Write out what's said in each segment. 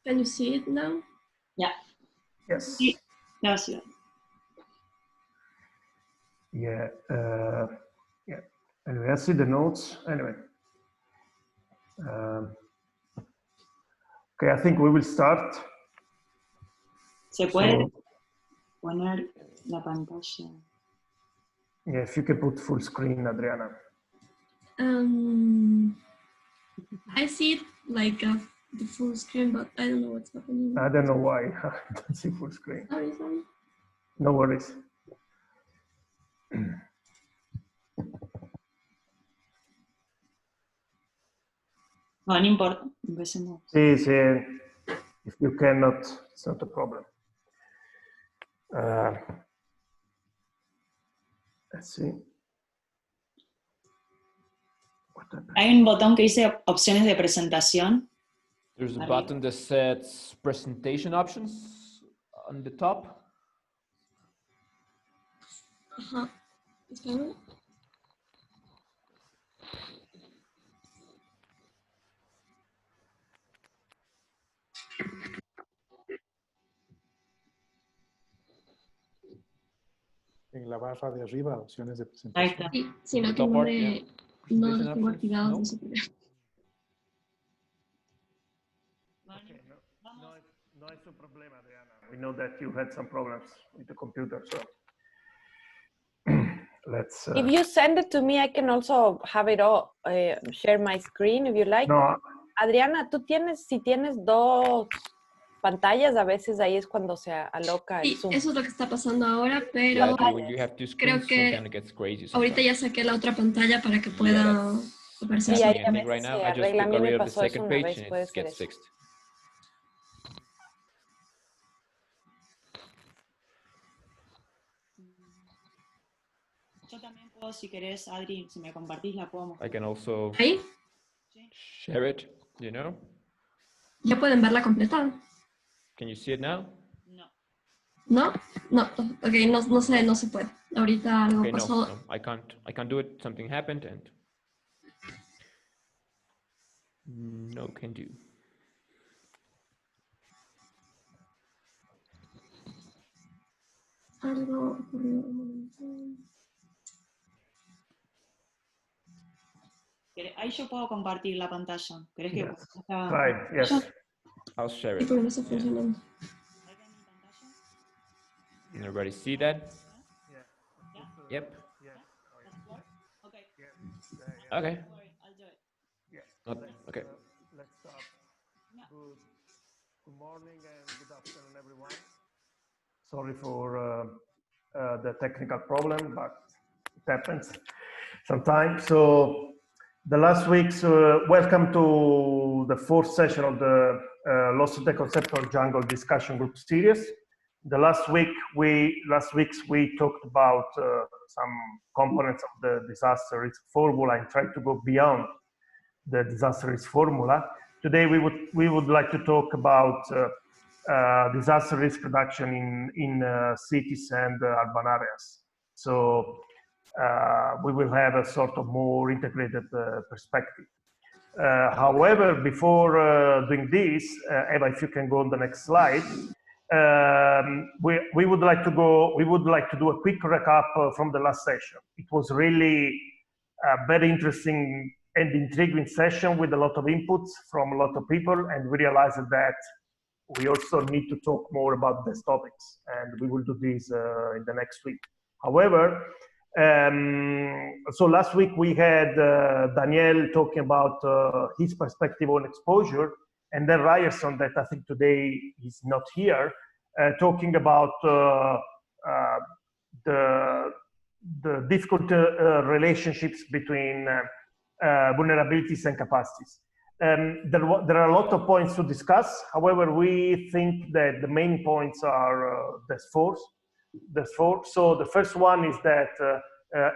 Can you see it now? Yeah. Yes. Gracias. Yeah. Yeah. Anyway, I see the notes. Anyway. Okay, I think we will start. ¿Se puede poner la pantalla? Yeah, if you can put full screen, Adriana. I see it like the full screen, but I don't know what's happening. I don't know why I don't see full screen. Sorry. No worries. No, no importa. Empecemos. Sí, sí. If you cannot, it's not a problem. Let's see. Hay un botón que dice opciones de presentación. There's a Arriba. button that says presentation options on the top. Okay. En la barra de arriba, opciones de presentación. Ahí está. Sí, sino que Top no part, le yeah. no Presentation los tengo options, activados. no. No sé por qué. Okay, no es un problema, Adriana. We know that you had some problems with the computer, so let's. If you send it to me, I can also have it all, share my screen if you like. No, Adriana, si tienes dos pantallas, a veces ahí es cuando se aloca el Sí, Zoom. eso es lo que está pasando ahora, pero Yeah, I think when you have two creo screens, que it kind of gets crazy ahorita ya sometimes. saqué la otra pantalla para que pueda aparecer. Sí, así. ahí I a think veces right now se I just arregla. A took mí a me rid of the pasó eso second una page vez, and puede it ser gets eso. fixed. Yo también puedo, si querés, Adri, si me compartís, la puedo mostrar. I can also Ahí, share it, you know? ya pueden verla completa. Can you see it now? No. ¿No? No, ok, no se puede. Ahorita algo Okay, no, pasó. no, I can't do it. Something happened and no can do. Algo ocurrió un momento. Ahí yo puedo compartir la pantalla. ¿Querés que yes. ponga Right, yes. I'll share Sí, it. porque no está funcionando. Ahí ven mi pantalla. Can everybody see that? Yeah. Yep. Yeah. Okay. Yeah. Okay. Don't worry, I'll do it. Yeah. Okay. Let's start. Yeah. Good morning and good afternoon, everyone. Sorry for the technical problem, but it happens sometimes. So the last week's welcome to the fourth session of the Lost Conceptual Jungle discussion group series. The last weeks we talked about some components of the disaster risk formula and tried to go beyond the disaster risk formula. Today we would like to talk about disaster risk reduction in cities and urban areas. So we will have a sort of more integrated perspective. However, before doing this, Eva, if you can go on the next slide, we would like to do a quick recap from the last session. It was really a very interesting and intriguing session with a lot of inputs from a lot of people, and we realized that we also need to talk more about these topics, and we will do this in the next week. However, so last week we had Daniel talking about his perspective on exposure, and then Ryerson, that I think today is not here, talking about the difficult relationships between vulnerabilities and capacities. There are a lot of points to discuss. However, we think that the main points are there's four. So the first one is that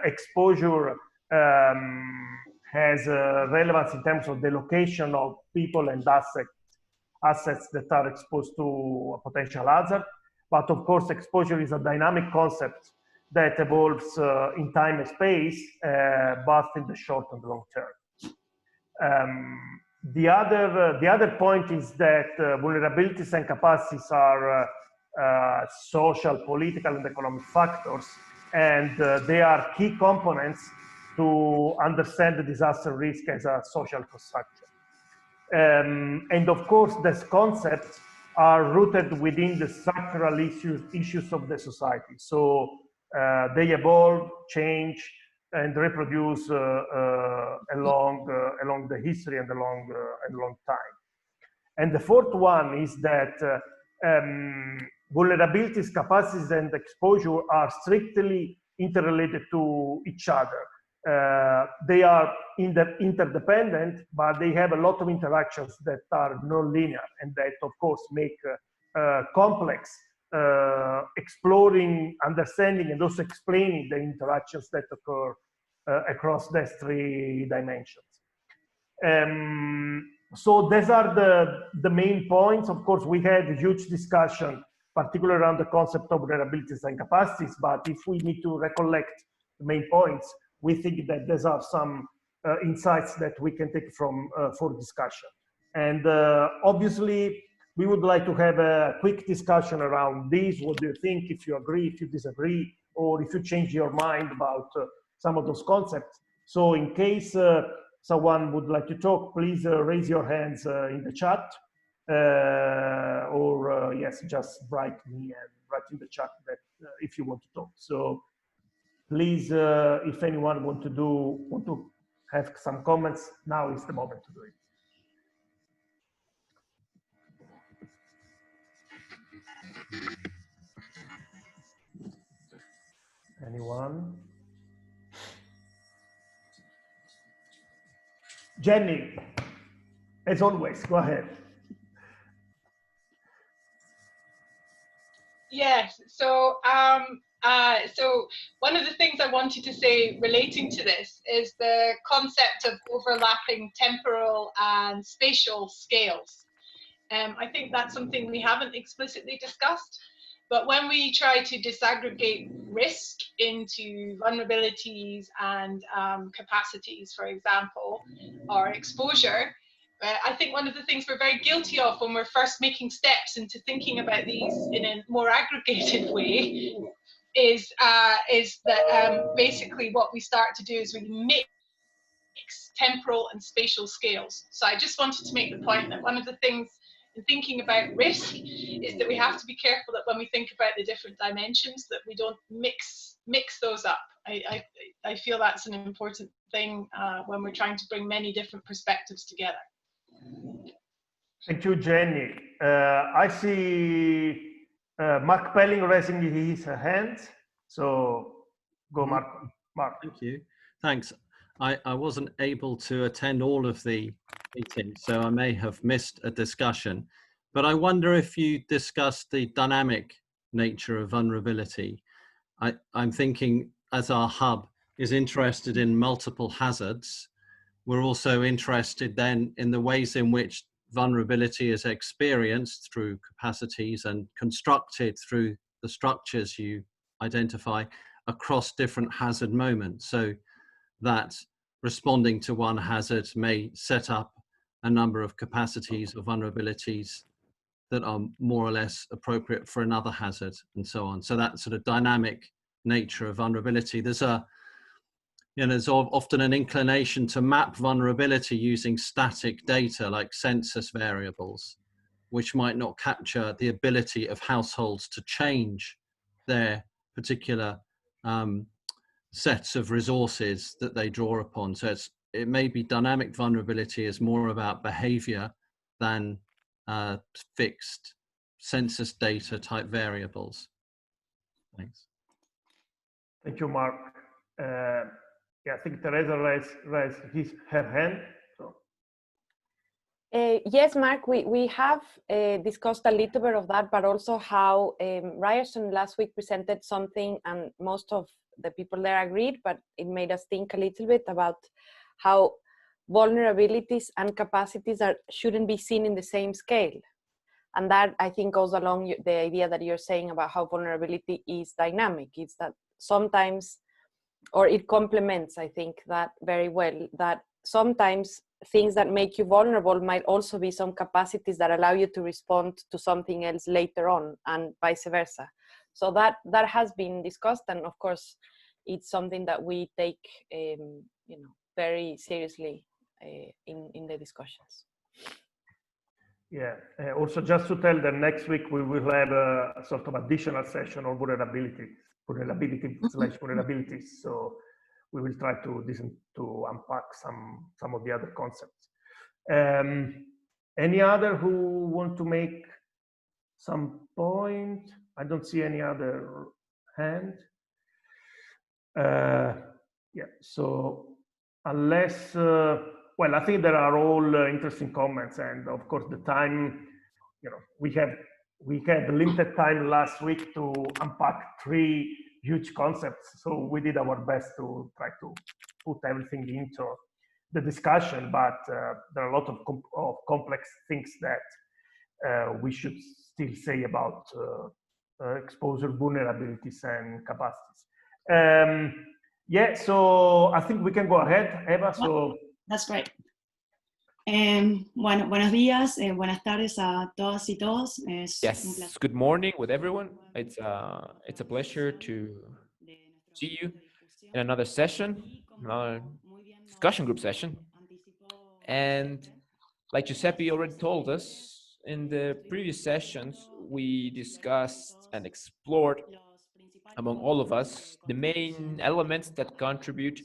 exposure has relevance in terms of the location of people and assets that are exposed to a potential hazard. But of course, exposure is a dynamic concept that evolves in time and space, both in the short and long term. the other point is that vulnerabilities and capacities are social, political, and economic factors, and they are key components to understand the disaster risk as a social construction. And of course, these concepts are rooted within the structural issues of the society. So they evolve, change, and reproduce along the history and along time. And the fourth one is that vulnerabilities, capacities, and exposure are strictly interrelated to each other. They are interdependent, but they have a lot of interactions that are non-linear and that, of course, make complex exploring, understanding, and also explaining the interactions that occur across these three dimensions. So these are the main points. Of course, we had a huge discussion, particularly around the concept of vulnerabilities and capacities, but if we need to recollect the main points, we think that there are some insights that we can take from for discussion. And obviously, we would like to have a quick discussion around this. What do you think? If you agree, if you disagree, or if you change your mind about some of those concepts. So in case someone would like to talk, please raise your hands in the chat, or yes, just write me and write in the chat that if you want to talk. So please, if anyone want to have some comments, now is the moment to do it. Anyone? Jenny, as always, go ahead. Yes, so one of the things I wanted to say relating to this is the concept of overlapping temporal and spatial scales. I think that's something we haven't explicitly discussed, but when we try to disaggregate risk into vulnerabilities and capacities, for example, or exposure, I think one of the things we're very guilty of when we're first making steps into thinking about these in a more aggregated way is that basically what we start to do is we mix temporal and spatial scales. So I just wanted to make the point that one of the things in thinking about risk is that we have to be careful that when we think about the different dimensions that we don't mix those up. I feel that's an important thing when we're trying to bring many different perspectives together. Thank you, Jenny. I see Mark Pelling raising his hand. So go, Mark. Thank you. Thanks. I wasn't able to attend all of the meetings, so I may have missed a discussion. But I wonder if you discussed the dynamic nature of vulnerability. I'm thinking as our hub is interested in multiple hazards, we're also interested then in the ways in which vulnerability is experienced through capacities and constructed through the structures you identify across different hazard moments. So that responding to one hazard may set up a number of capacities or vulnerabilities that are more or less appropriate for another hazard and so on. So that sort of dynamic nature of vulnerability. There's often an inclination to map vulnerability using static data like census variables, which might not capture the ability of households to change their particular sets of resources that they draw upon. So it may be dynamic vulnerability is more about behavior than fixed census data type variables. Thanks. Thank you, Mark. Yeah, I think Teresa raised her hand. So. Yes, Mark, we have discussed a little bit of that, but also how Ryerson last week presented something and most of the people there agreed, but it made us think a little bit about how vulnerabilities and capacities shouldn't be seen in the same scale. And that, I think, goes along the idea that you're saying about how vulnerability is dynamic. It's that sometimes, or it complements, I think, that very well, that sometimes things that make you vulnerable might also be some capacities that allow you to respond to something else later on, and vice versa. So that has been discussed, and of course, it's something that we take, very seriously in the discussions. Yeah. Also, just to tell that next week we will have a sort of additional session on vulnerability slash vulnerabilities. So we will try to unpack some of the other concepts. Any other who want to make some point? I don't see any other hand. Yeah. So unless, well, I think there are all interesting comments, and of course the time, we had limited time last week to unpack 3 huge concepts. So we did our best to try to put everything into the discussion, but there are a lot of complex things that we should still say about exposure, vulnerabilities, and capacities. Yeah, so I think we can go ahead, Eva. So that's great. Bueno, buenos días, buenas tardes a todas y todos. Yes, good morning with everyone. It's a pleasure to see you in another session, another discussion group session. And like Giuseppe already told us, in the previous sessions, we discussed and explored among all of us the main elements that contribute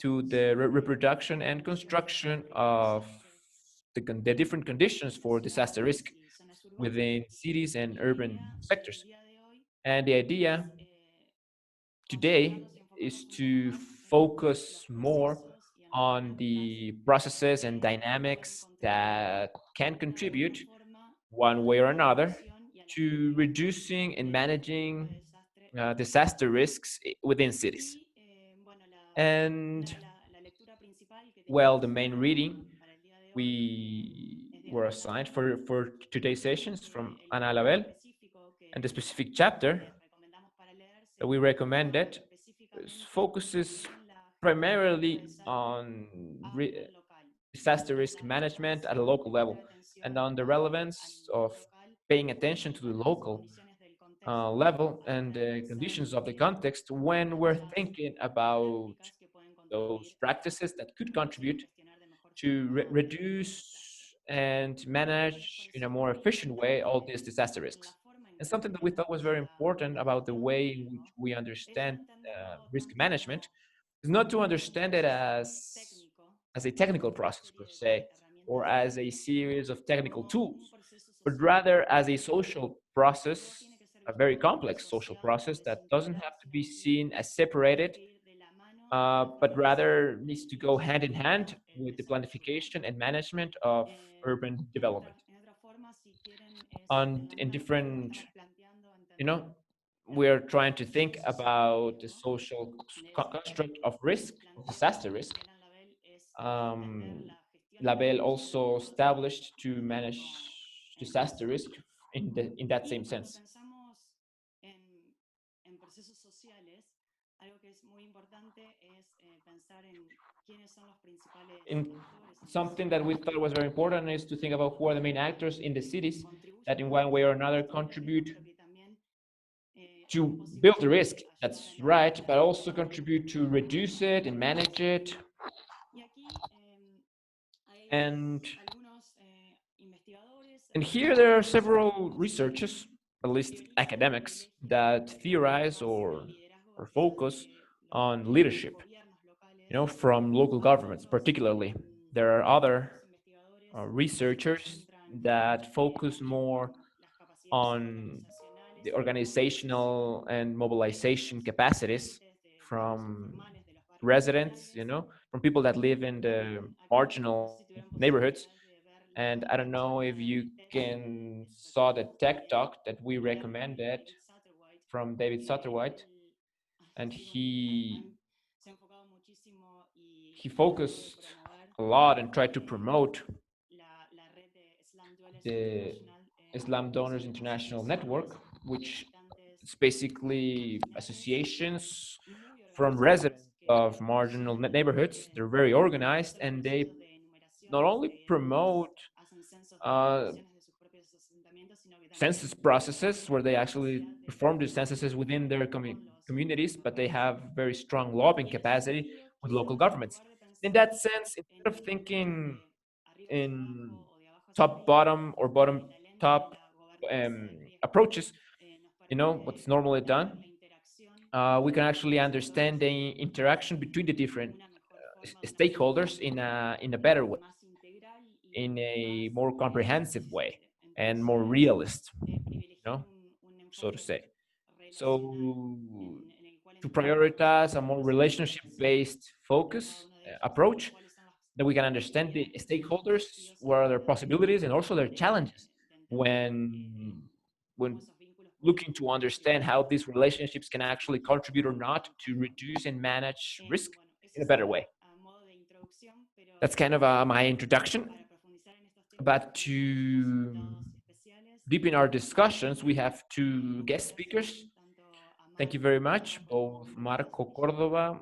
to the reproduction and construction of the different conditions for disaster risk within cities and urban sectors. And the idea today is to focus more on the processes and dynamics that can contribute one way or another to reducing and managing disaster risks within cities. And well, the main reading we were assigned for today's sessions from Ana Label, and the specific chapter that we recommended focuses primarily on disaster risk management at a local level, and on the relevance of paying attention to the local level and the conditions of the context when we're thinking about those practices that could contribute to reduce and manage in a more efficient way all these disaster risks. And something that we thought was very important about the way in which we understand risk management is not to understand it as a technical process per se, or as a series of technical tools, but rather as a social process, a very complex social process that doesn't have to be seen as separated, but rather needs to go hand in hand with the planification and management of urban development. And in different, we're trying to think about the social construct of risk, of disaster risk. Label also established to manage disaster risk in that same sense. In something that we thought was very important is to think about who are the main actors in the cities that in one way or another contribute to build the risk, that's right, but also contribute to reduce it and manage it. And here there are several researchers, at least academics, that theorize or focus on leadership, from local governments particularly. There are other researchers that focus more on the organizational and mobilization capacities from residents, from people that live in the marginal neighborhoods. And I don't know if you can saw the tech talk that we recommended from David Satterwhite, and he focused a lot and tried to promote the Islam Donors International Network, which is basically associations from residents of marginal neighborhoods. They're very organized, and they not only promote uh, census processes where they actually perform the censuses within their communities, but they have very strong lobbying capacity with local governments. In that sense, instead of thinking in top bottom or bottom top approaches, what's normally done, we can actually understand the interaction between the different stakeholders in a better way, in a more comprehensive way, and more realist, so to say. So to prioritize a more relationship-based focus approach, that we can understand the stakeholders, what are their possibilities and also their challenges when looking to understand how these relationships can actually contribute or not to reduce and manage risk in a better way. That's kind of my introduction. But to deepen our discussions, we have two guest speakers. Thank you very much, both Marco Córdova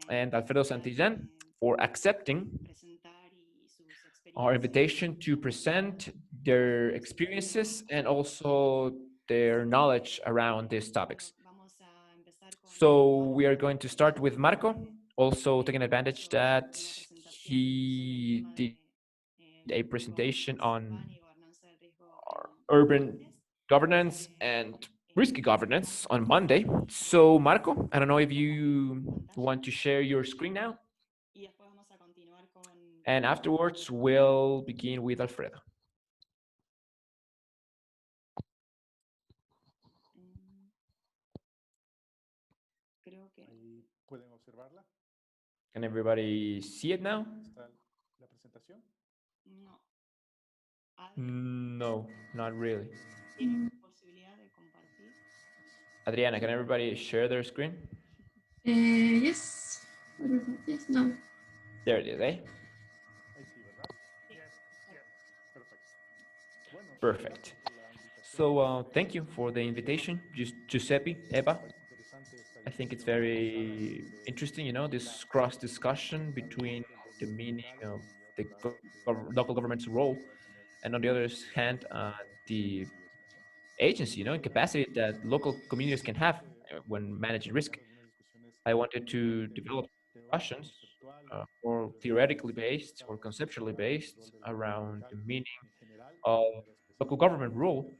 and Alfredo Santillán, for accepting our invitation to present their experiences and also their knowledge around these topics. So we are going to start with Marco, also taking advantage that he did a presentation on urban governance and risky governance on Monday. So Marco, I don't know if you want to share your screen now. And afterwards, we'll begin with Alfredo. Ahí pueden observarla. Can everybody see it now? ¿Está la presentación? No, not really. Mm. Adriana, can everybody share their screen? Yes. What about this? No. There it is, eh? Ahí sí, ¿verdad? Yes, yes. Perfecto. Bueno, Perfect. gracias por la invitación. So thank you for the invitation, Giuseppe, Eva. Parece interesante esta I think it's discusión very interesting, this cross discussion between the meaning of the local government's role, and on the other hand, the agency, and capacity that local communities can have when managing risk. I wanted to develop discussions more theoretically based or conceptually based around the meaning of local government role,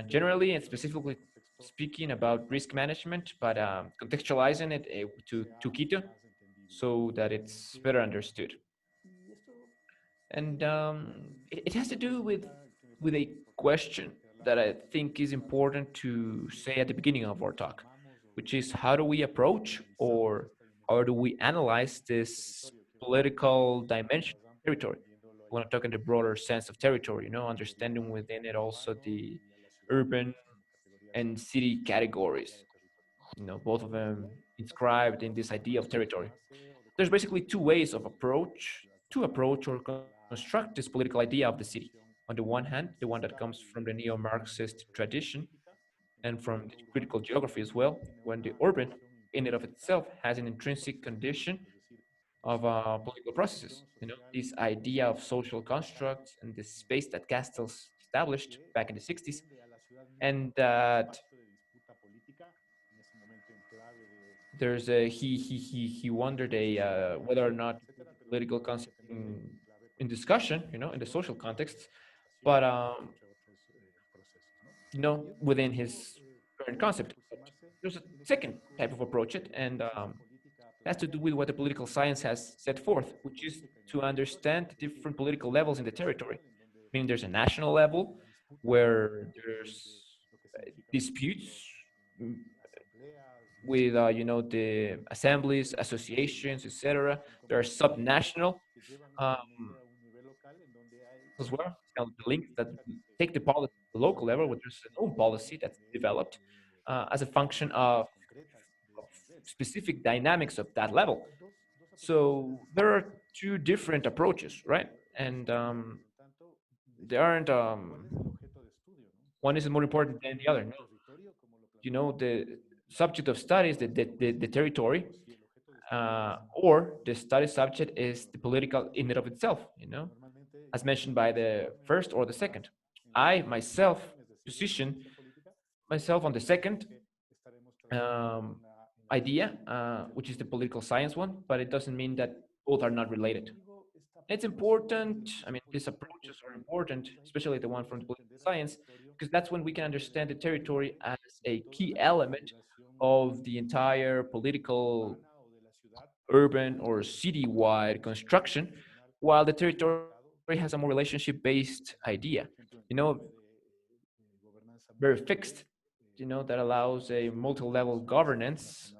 generally and specifically speaking about risk management, but contextualizing it to Quito so that it's better understood. And it has to do with a question that I think is important to say at the beginning of our talk, which is how do we approach or how do we analyze this political dimension of territory? I want to talk in the broader sense of territory, understanding within it also the urban and city categories, both of them inscribed in this idea of territory. There's basically two ways to approach or construct this political idea of the city. On the one hand, the one that comes from the neo-Marxist tradition and from the critical geography as well, when the urban in and of itself has an intrinsic condition of political processes. This idea of social constructs and the space that Castells established back in the 60s, and that there's he wondered whether or not political concept in discussion, in the social context, but within his current concept. But there's a second type of approach it, and has to do with what the political science has set forth, which is to understand the different political levels in the territory. Meaning there's a national level where there's disputes with the assemblies, associations, etc. There are subnational as well, the links that take the policy to the local level, where there's an own policy that's developed as a function of specific dynamics of that level. So there are two different approaches, right? And they aren't one is more important than the other. No. The subject of study is the territory, or the study subject is the political in and of itself, as mentioned by the first or the second. I myself position myself on the second idea, which is the political science one, but it doesn't mean that both are not related. It's important. I mean, these approaches are important, especially the one from the political science, because that's when we can understand the territory as a key element of the entire political, urban, or city-wide construction, while the territory has a more relationship-based idea, very fixed, that allows a multi-level governance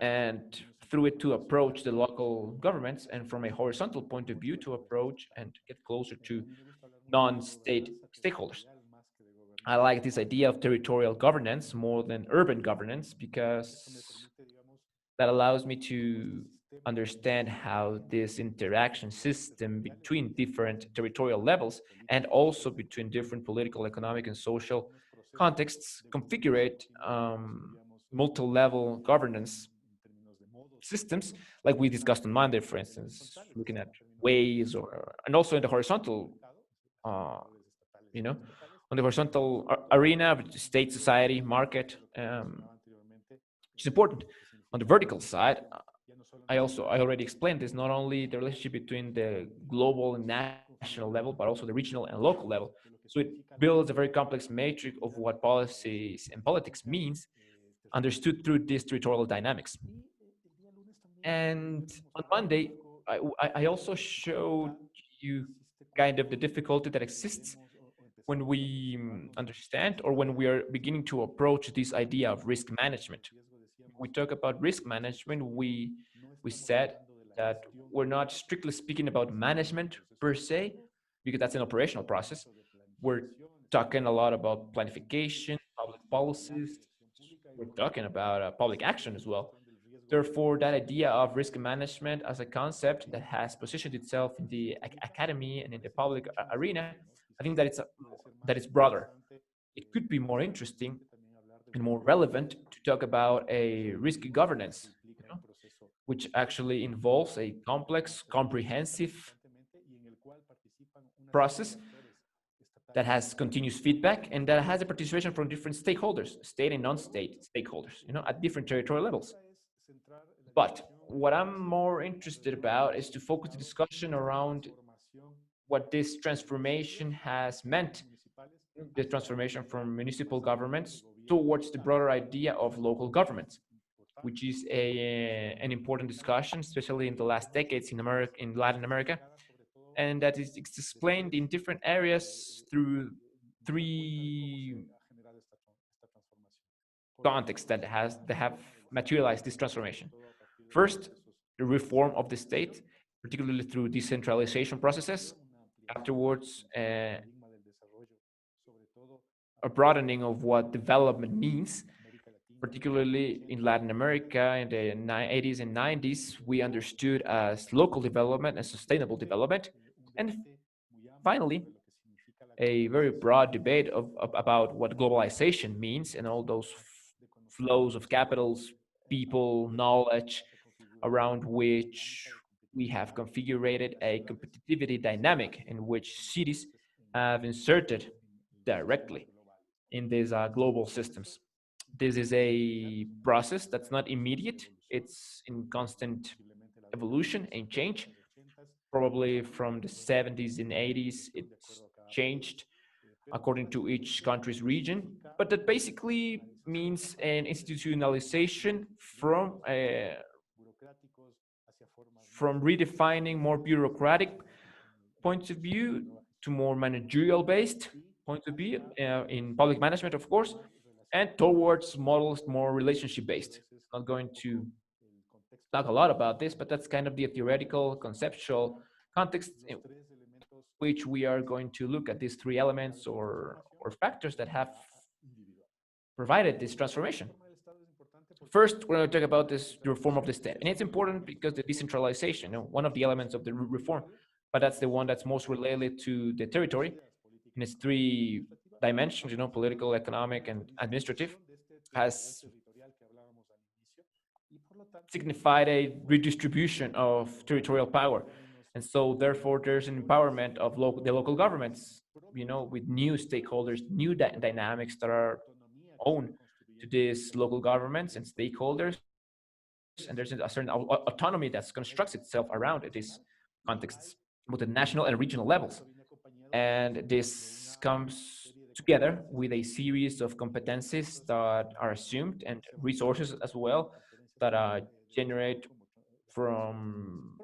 and through it to approach the local governments, and from a horizontal point of view to approach and get closer to non-state stakeholders. I like this idea of territorial governance more than urban governance because that allows me to understand how this interaction system between different territorial levels and also between different political, economic, and social contexts configure multi-level governance systems, like we discussed on Monday, for instance, looking at ways, and also in the horizontal, on the horizontal arena, state, society, market, which is important. On the vertical side, I already explained this, not only the relationship between the global and national level, but also the regional and local level. So it builds a very complex matrix of what policies and politics means, understood through these territorial dynamics. And on Monday, I also showed you kind of the difficulty that exists when we understand or when we are beginning to approach this idea of risk management. We talk about risk management, we said that we're not strictly speaking about management per se, because that's an operational process. We're talking a lot about planification, public policies. We're talking about public action as well. Therefore, that idea of risk management as a concept that has positioned itself in the academy and in the public arena, I think that it's broader. It could be more interesting and more relevant to talk about a risky governance, which actually involves a complex, comprehensive process that has continuous feedback and that has a participation from different stakeholders, state and non-state stakeholders, at different territorial levels. But what I'm more interested about is to focus the discussion around what this transformation has meant, the transformation from municipal governments towards the broader idea of local governments, which is an important discussion, especially in the last decades in Latin America, and that is explained in different areas through three contexts that have materialized this transformation. First, the reform of the state, particularly through decentralization processes. Afterwards, a broadening of what development means, particularly in Latin America in the 80s and 90s, we understood as local development and sustainable development. And finally, a very broad debate about what globalization means and all those flows of capitals, people, knowledge, around which we have configured a competitivity dynamic in which cities have inserted directly in these global systems. This is a process that's not immediate. It's in constant evolution and change. Probably from the 70s and 80s, it's changed according to each country's region, but that basically means an institutionalization from redefining more bureaucratic points of view to more managerial based points of view in public management, of course, and towards models more relationship based. I'm not going to talk a lot about this, but that's kind of the theoretical, conceptual context in which we are going to look at these three elements or factors that have provided this transformation. First, we're going to talk about the reform of the state. And it's important because the decentralization, one of the elements of the reform, but that's the one that's most related to the territory in its three dimensions, political, economic, and administrative, has signified a redistribution of territorial power. And so therefore there's an empowerment of the local governments, with new stakeholders, new dynamics that are own to these local governments and stakeholders. And there's a certain autonomy that constructs itself around these contexts, both at national and regional levels. And this comes together with a series of competencies that are assumed and resources as well that generate from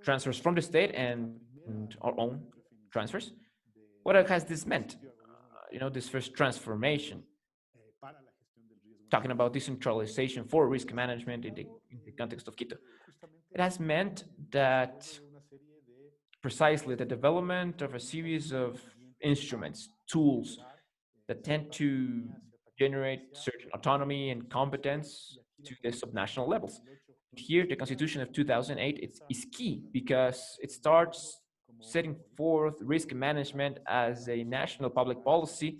transfers from the state and our own transfers. What has this meant? This first transformation, talking about decentralization for risk management in the context of Quito. It has meant that precisely the development of a series of instruments, tools that tend to generate certain autonomy and competence to the subnational levels. Here, the Constitution of 2008 is key because it starts setting forth risk management as a national public policy.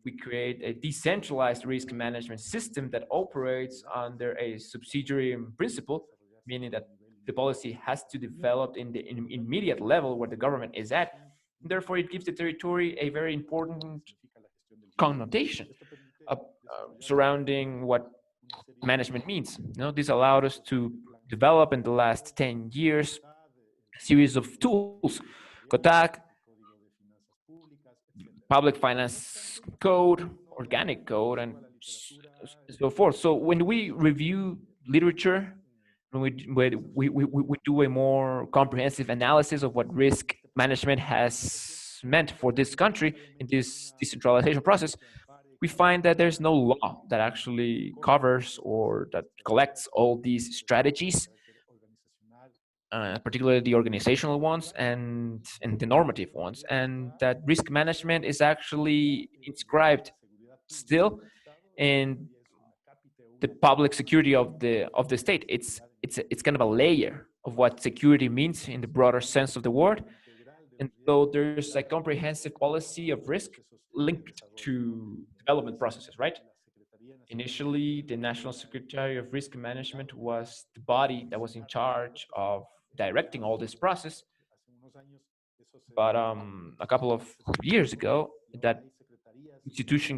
We create a decentralized risk management system that operates under a subsidiary principle, meaning that the policy has to develop in the immediate level where the government is at. Therefore, it gives the territory a very important connotation surrounding what management means. This allowed us to develop in the last 10 years a series of tools, COTAC, public finance code, organic code, and so forth. So when we review literature, when we do a more comprehensive analysis of what risk management has meant for this country in this decentralization process, we find that there's no law that actually covers or that collects all these strategies, particularly the organizational ones and the normative ones, and that risk management is actually inscribed still in the public security of the state. It's kind of a layer of what security means in the broader sense of the word. And so there's a comprehensive policy of risk linked to development processes, right? Initially, the National Secretary of Risk Management was the body that was in charge of directing all this process. But a couple of years ago, that institution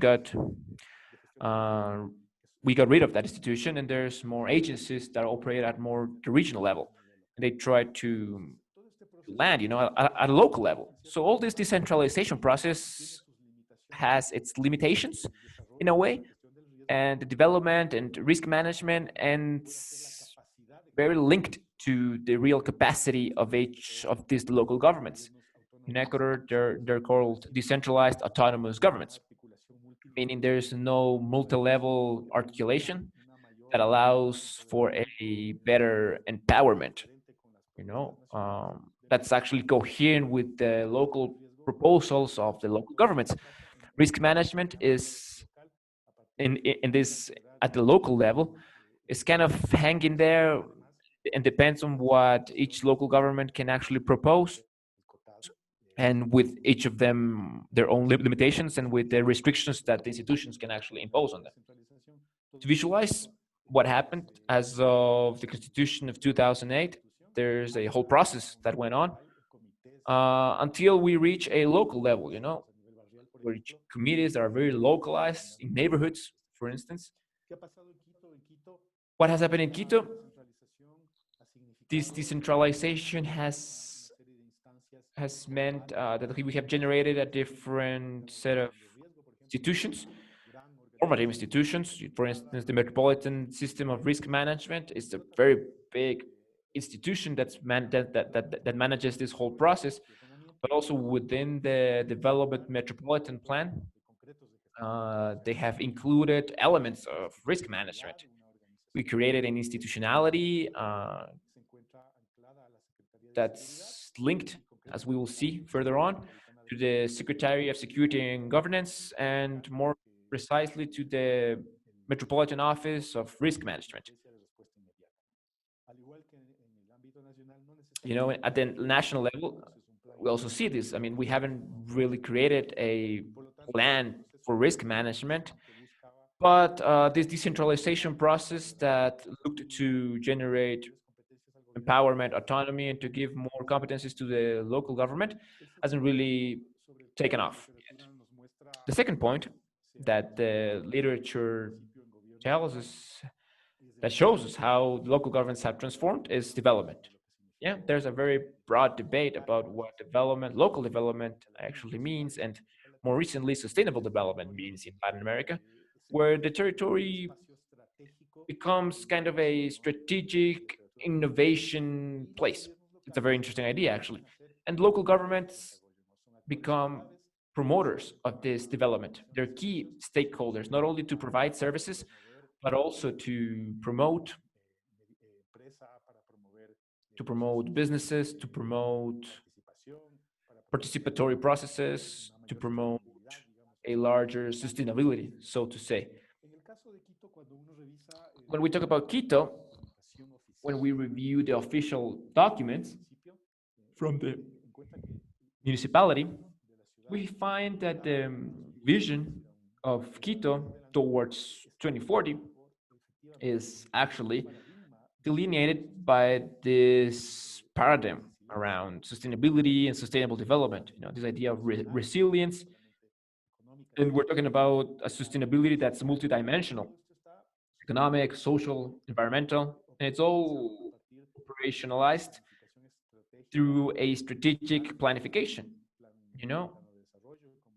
we got rid of that institution, and there's more agencies that operate at more the regional level. And they try to land, at a local level. So all this decentralization process has its limitations in a way, and the development and risk management and very linked to the real capacity of each of these local governments. In Ecuador, they're called decentralized autonomous governments, meaning there's no multi-level articulation that allows for a better empowerment. That's actually coherent with the local proposals of the local governments. Risk management is in this at the local level is kind of hanging there and depends on what each local government can actually propose, and with each of them their own limitations and with the restrictions that the institutions can actually impose on them. To visualize what happened as of the Constitution of 2008, there's a whole process that went on until we reach a local level, where communities are very localized in neighborhoods, for instance. What has happened in Quito? This decentralization has meant that we have generated a different set of institutions, normative institutions. For instance, the Metropolitan System of Risk Management is a very big institution that manages this whole process, but also within the development metropolitan plan, they have included elements of risk management. We created an institutionality that's linked, as we will see further on, to the Secretary of Security and Governance, and more precisely to the Metropolitan Office of Risk Management. At the national level, we also see this. I mean, we haven't really created a plan for risk management, But this decentralization process that looked to generate empowerment, autonomy, and to give more competencies to the local government hasn't really taken off yet. The second point that the literature tells us, that shows us how local governments have transformed, is development. Yeah, there's a very broad debate about what development, local development actually means, and more recently, sustainable development means in Latin America, where the territory becomes kind of a strategic innovation place. It's a very interesting idea, actually. And local governments become promoters of this development. They're key stakeholders, not only to provide services, but also to promote businesses, to promote participatory processes, to promote a larger sustainability, so to say. When we talk about Quito, when we review the official documents from the municipality, we find that the vision of Quito towards 2040 is actually delineated by this paradigm around sustainability and sustainable development. This idea of resilience, and we're talking about a sustainability that's multidimensional: economic, social, environmental, and it's all operationalized through a strategic planification. You know,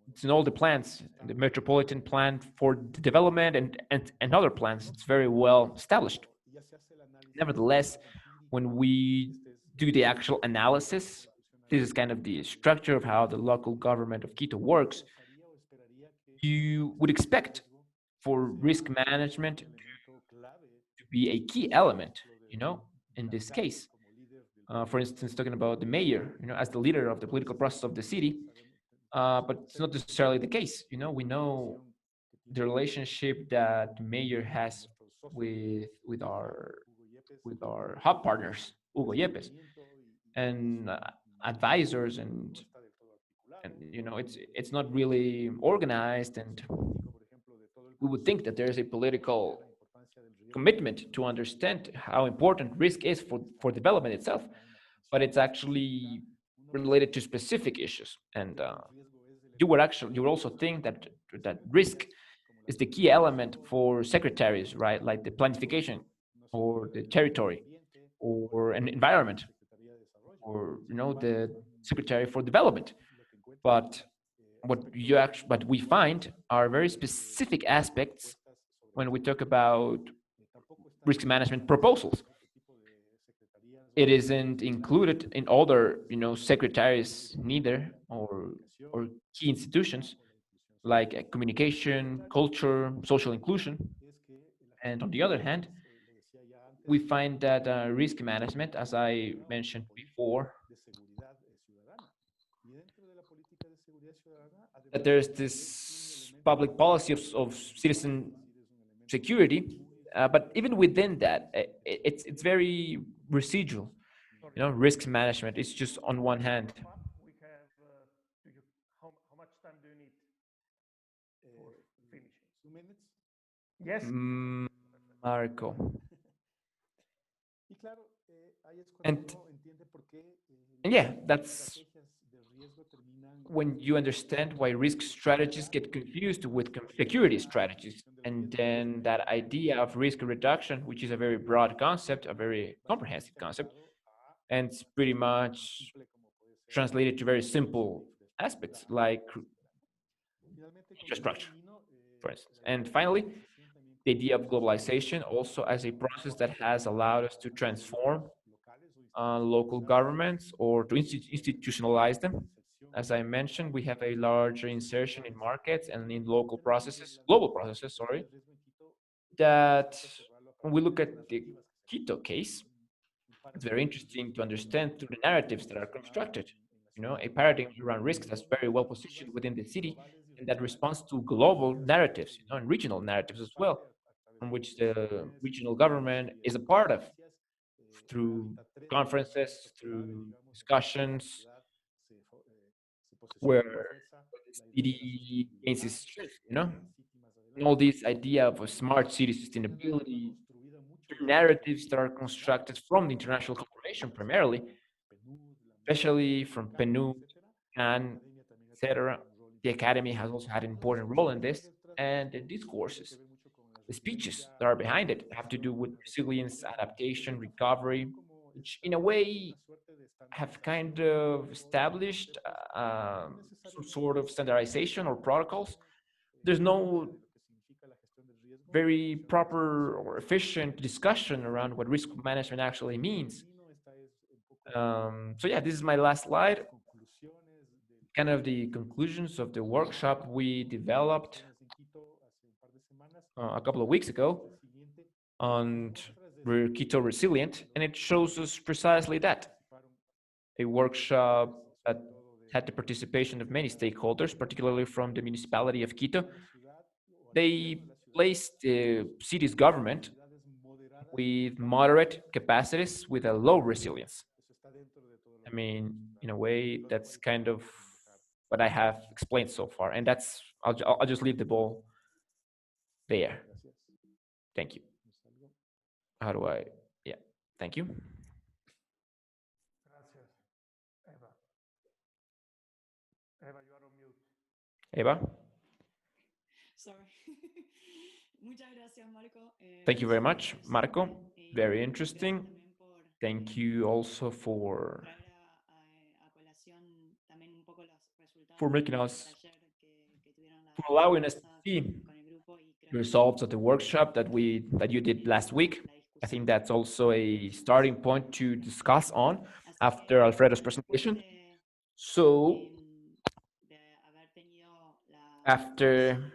it's in all the plans, the metropolitan plan for the development and other plans. It's very well established. Nevertheless, when we do the actual analysis, this is kind of the structure of how the local government of Quito works. You would expect for risk management to be a key element, in this case. For instance, talking about the mayor, as the leader of the political process of the city, but it's not necessarily the case. We know the relationship that the mayor has with our hub partners, Hugo Yepes, and advisors, and it's not really organized, and we would think that there is a political commitment to understand how important risk is for development itself, but it's actually related to specific issues. And you would also think that risk is the key element for secretaries, right? Like the planification, or the territory, or an environment, or the secretary for development. But what we find are very specific aspects when we talk about risk management proposals. It isn't included in other, secretaries neither, or key institutions like communication, culture, social inclusion. And on the other hand, we find that risk management, as I mentioned before, that there's this public policy of citizen security, but even within that, it's very residual. Risk management is just on one hand. We have, how much time do you need for finishing? 2 minutes. Yes. Marco. Y claro, ahí es And- cuando uno entiende por qué And yeah, that's estrategias de riesgo terminan when you understand why risk strategies get confused with security strategies. And then that idea of risk reduction, which is a very broad concept, a very comprehensive concept, and it's pretty much translated to very simple aspects like infrastructure, for instance. And finally, the idea of globalization also as a process that has allowed us to transform local governments, or to institutionalize them. As I mentioned, we have a larger insertion in markets and in local processes, global processes, sorry, that when we look at the Quito case, it's very interesting to understand through the narratives that are constructed. A paradigm around risk that's very well positioned within the city, and that responds to global narratives, and regional narratives as well, on which the regional government is a part of, through conferences, through discussions, where the city gains its strength, all this idea of a smart city sustainability through narratives that are constructed from the international cooperation primarily, especially from PNUD and etc. The academy has also had an important role in this, and the discourses, the speeches that are behind it have to do with resilience, adaptation, recovery, which in a way have kind of established some sort of standardization or protocols. There's no very proper or efficient discussion around what risk management actually means. So yeah, this is my last slide. Kind of the conclusions of the workshop we developed a couple of weeks ago on Quito Resilient, and it shows us precisely that. A workshop that had the participation of many stakeholders, particularly from the municipality of Quito. They placed the city's government with moderate capacities with a low resilience. I mean, in a way, that's kind of what I have explained so far, and that's I'll just leave the ball there. Thank you. How do I? Yeah, thank you. Gracias, Eva. Eva, you are on mute. Eva? Sorry. Muchas gracias, Marco. Thank you very much, Marco. Very interesting. Thank you also for making us, for allowing us to see the results of the workshop that you did last week. I think that's also a starting point to discuss on after Alfredo's presentation. So after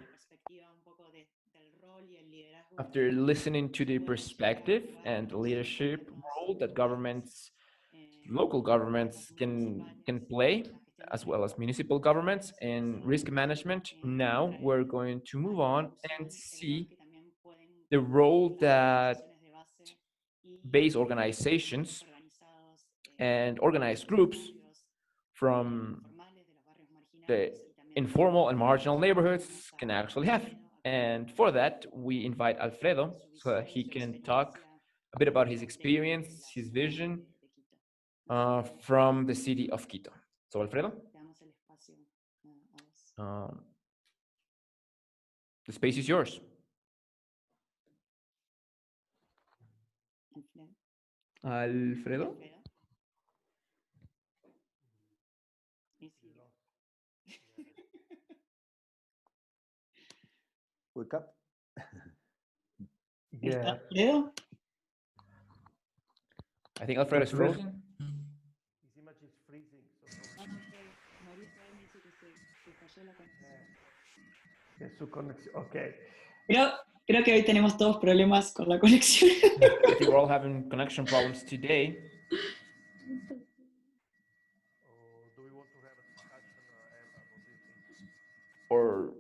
listening to the perspective and the leadership role that governments, local governments can play, as well as municipal governments in risk management, now we're going to move on and see the role that base organizations and organized groups from the informal and marginal neighborhoods can actually have. And for that, we invite Alfredo so that he can talk a bit about his experience, his vision from the city of Quito. So, Alfredo, the space is yours. Alfredo? Wake up. ¿Está Alfredo? I think Alfredo is frozen. His image is freezing. Su conexión. Okay. Creo que hoy tenemos todos problemas con la conexión. I think we're all having connection problems today. Do we want to have a discussion about these things? Or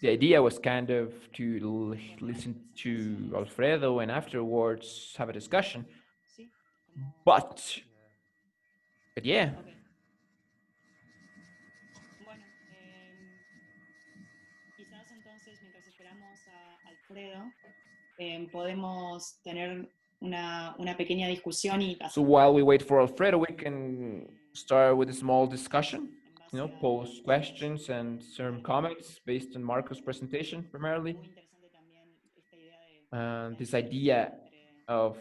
the idea was kind of to listen to Alfredo and afterwards have a discussion. But yeah. Bueno, quizás entonces, mientras esperamos a Alfredo, podemos tener una pequeña discusión y So while we wait for Alfredo, we can start with a small discussion, pose questions and some comments based on Marco's presentation primarily. This idea of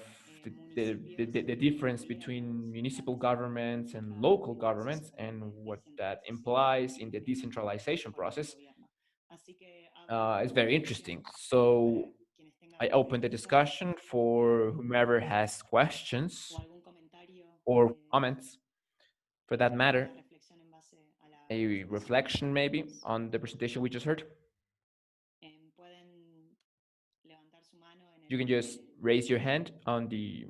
the difference between municipal governments and local governments and what that implies in the decentralization process is very interesting. So I open the discussion for whomever has questions or comments, for that matter, a reflection maybe on the presentation we just heard. You can just raise your hand on the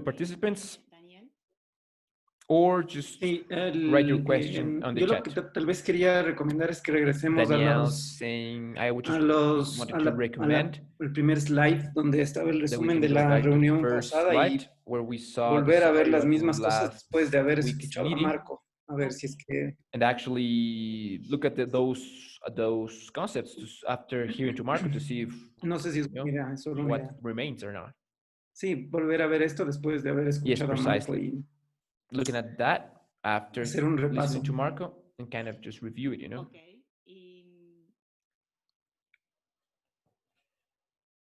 participants, or just Sí, write your question on the yo lo chat. que tal vez quería recomendar es que regresemos Danielle saying, I would just wanted to recommend el primer slide donde estaba el that we resumen can de go la back to the reunión first pasada y slide where we saw the volver a ver summary las of mismas cosas last después de haber week's escuchado a meeting, Marco. A ver si es que... and actually look at those concepts after hearing to Marco to see if No sé si es you know, una idea, es solo una what idea. remains or not. Sí, volver a ver esto después de haber Yes, escuchado a Marco precisely. y Looking at that after hacer un repaso. listening to Marco and kind of just review it, you know. Okay.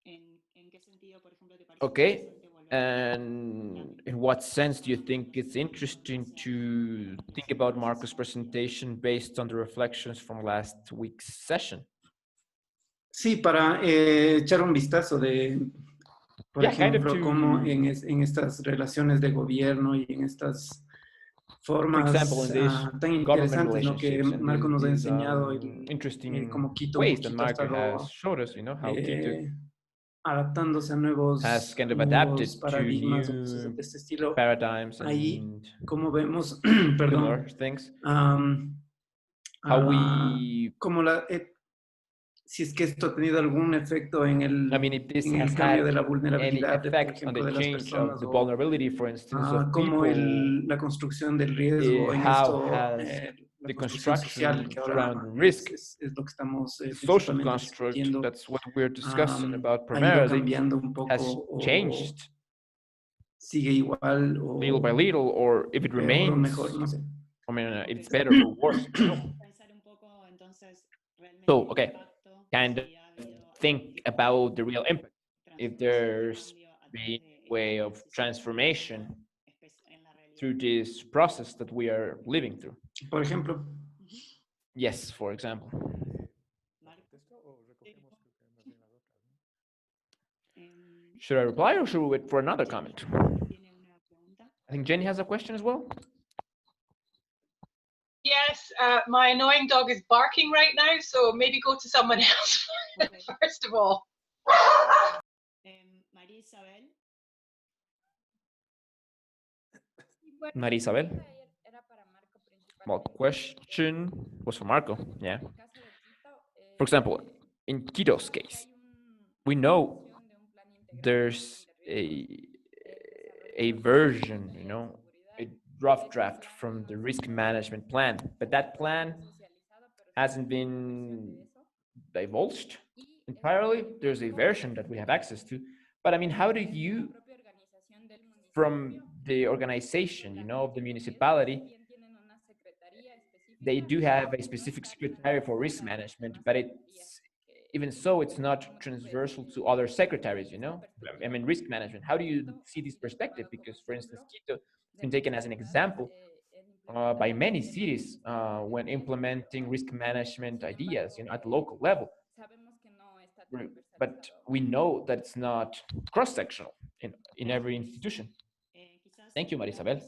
¿En qué sentido, por ejemplo, te parece Okay, interesante volver and in what sense do you think it's interesting to think about Marco's presentation based on the reflections from last week's session? Sí, para echar un vistazo de, por ejemplo, cómo en estas relaciones de gobierno y en estas formas tan interesantes, ¿no? Que Marco nos ha enseñado y como Quito un poquito ha estado adaptándose a nuevos paradigmas o cosas de este estilo. Ahí, como vemos, perdón, como si es que esto ha tenido algún efecto en el, en el cambio de la vulnerabilidad, por ejemplo, de las personas, o como la construcción del riesgo en esto, la construcción social que ahora es lo que estamos principalmente discutiendo, ha ido cambiando un poco o sigue igual o little by little, or if it peor remains, o mejor, no sé. I mean, it's better or worse. So, okay, kind of think about the real impact. If there's been a way of transformation through this process that we are living through. Por ejemplo. Yes, for example. Should I reply or should we wait for another comment? I think Jenny has a question as well. Yes, my annoying dog is barking right now, so maybe go to someone else first of all. María Isabel. Well, question was for Marco, yeah. For example, in Quito's case, we know there's a version, you know, a rough draft from the risk management plan, but that plan hasn't been divulged entirely. There's a version that we have access to, but I mean, how do you, from the organization, you know, of the municipality, they do have a specific secretary for risk management, but it's, even so, it's not transversal to other secretaries, you know? I mean, risk management, how do you see this perspective? Because, for instance, Quito has been taken as an example by many cities when implementing risk management ideas, you know, at the local level. But we know that it's not cross-sectional in every institution. Thank you, Marisabel.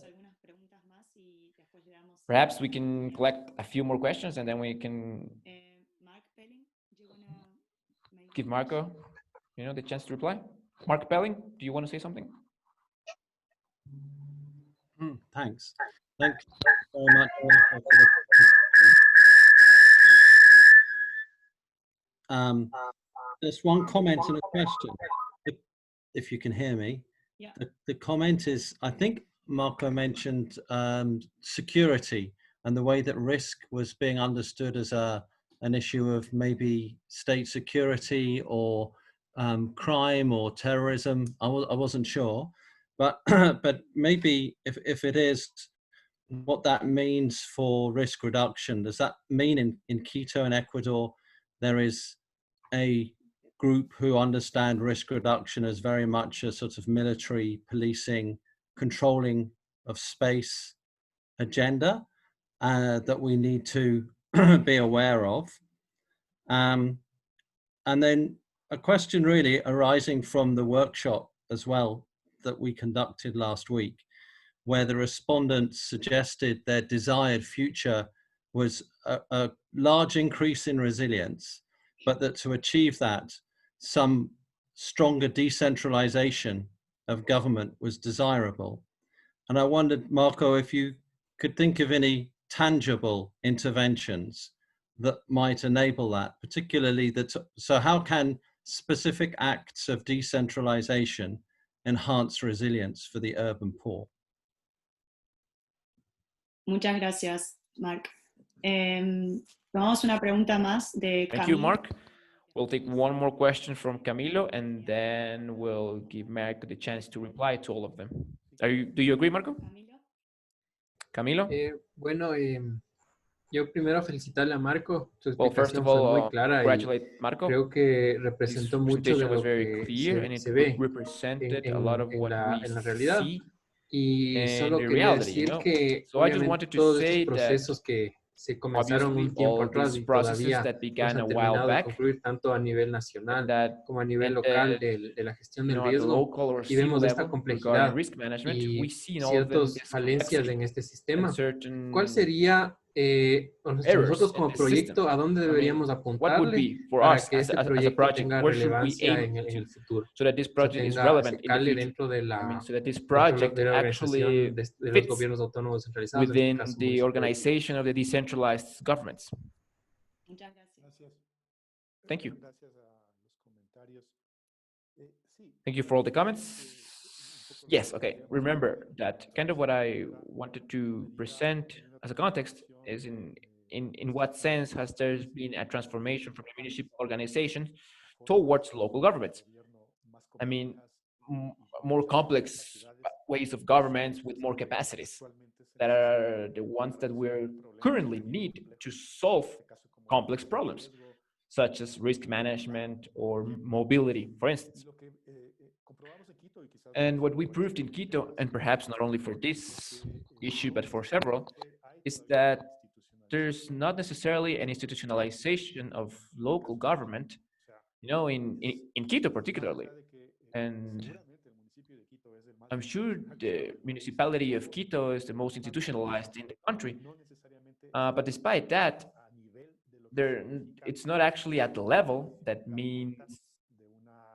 Perhaps we can collect a few more questions and then we can give Marco, you know, the chance to reply. Mark Pelling, do you want to say something? Thanks. Thanks very much. There's one comment and a question, if you can hear me. Yeah. The comment is, I think Marco mentioned security and the way that risk was being understood as an issue of maybe state security or crime or terrorism. I wasn't sure, but but maybe if it is, what that means for risk reduction. Does that mean in Quito and Ecuador there is a group who understand risk reduction as very much a sort of military policing, controlling of space agenda that we need to be aware of? And then a question really arising from the workshop as well that we conducted last week, where the respondents suggested their desired future was a large increase in resilience, but that to achieve that, some stronger decentralization of government was desirable. And I wondered, Marco, if you could think of any tangible interventions that might enable that, particularly that. So how can specific acts of decentralization enhance resilience for the urban poor? Muchas gracias, Mark. Tomamos una pregunta más de Camilo. Thank you, Mark. We'll take one more question from Camilo, and then we'll give Mark the chance to reply to all of them. Do you agree, Marco? Camilo? Bueno, yo primero felicitarle a Marco. Su Well, first explicación of fue all, muy clara y congratulate Marco. creo que His representó mucho de presentation was lo very que clear, and it se ve represented a lot of what we en la realidad. see Y in solo the quería reality, decir que So I just obviamente wanted to todos estos say that procesos que se comenzaron obviously un tiempo all atrás these y processes todavía that no began se a han while terminado de back, concluir tanto a nivel nacional that como a nivel local ended, de la gestión del at the riesgo local or y city vemos esta level regarding complejidad risk management, we y see in all of them ciertas this falencias complexity en este and sistema. certain ¿Cuál sería errors nosotros in como this system. proyecto a dónde I mean, deberíamos what would apuntarle be for para us que as este a proyecto project? tenga Where should we relevancia aim en to el futuro? so that this O sea, project is tenga, relevant se in the cale future? dentro de I mean, so that this dentro project de la actually organización de los fits gobiernos autónomos descentralizados, en este within caso the municipio de Quito. organization of the decentralized governments. Muchas gracias. Thank you. Gracias a los comentarios. Sí. Thank you for all the comments. Yes, okay. Remember that kind of what I wanted to present as a context is in what sense has there been a transformation from municipal organizations towards local governments? I mean, more complex ways of governments with more capacities that are the ones that we currently need to solve complex problems, such as risk management or mobility, for instance. And what we proved in Quito, and perhaps not only for this issue, but for several, is that there's not necessarily an institutionalization of local government, in Quito particularly. And I'm sure the municipality of Quito is the most institutionalized in the country. But despite that, it's not actually at the level that means,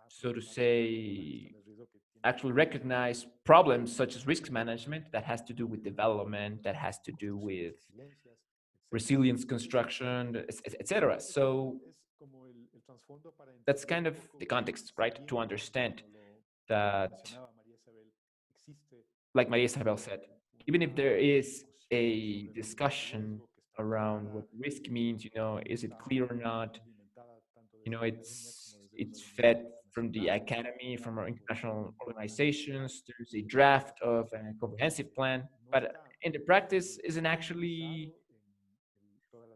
so to say, actually recognize problems such as risk management that has to do with development, that has to do with resilience construction, etc. So that's kind of the context, right? To understand that, like Maria Isabel said, even if there is a discussion around what risk means, is it clear or not? It's fed from the academy, from our international organizations. There's a draft of a comprehensive plan, but in the practice isn't actually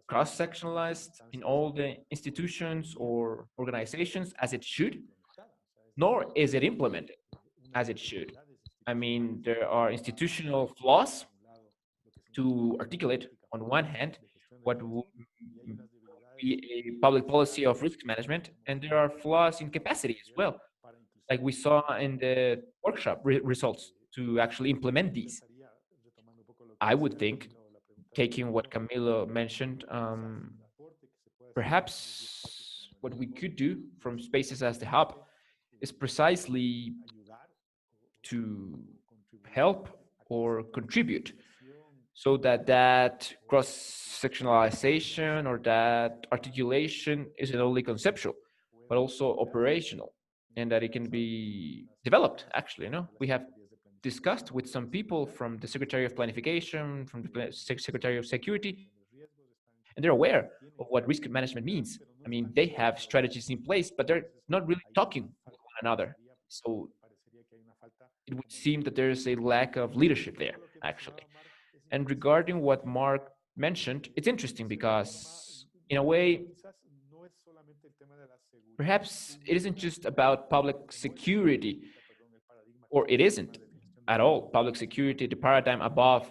cross-sectionalized in all the institutions or organizations as it should, nor is it implemented as it should. I mean, there are institutional flaws to articulate, on one hand, what would be a public policy of risk management, and there are flaws in capacity as well, like we saw in the workshop results to actually implement these. I would think, taking what Camilo mentioned, perhaps what we could do from spaces as the hub is precisely to help or contribute so that cross-sectionalization or that articulation isn't only conceptual, but also operational, and that it can be developed, actually. We have discussed with some people from the Secretary of Planification, from the Secretary of Security, and they're aware of what risk management means. I mean, they have strategies in place, but they're not really talking with one another. So it would seem that there's a lack of leadership there, actually. And regarding what Mark mentioned, it's interesting because, in a way, perhaps it isn't just about public security, or it isn't at all public security, the paradigm above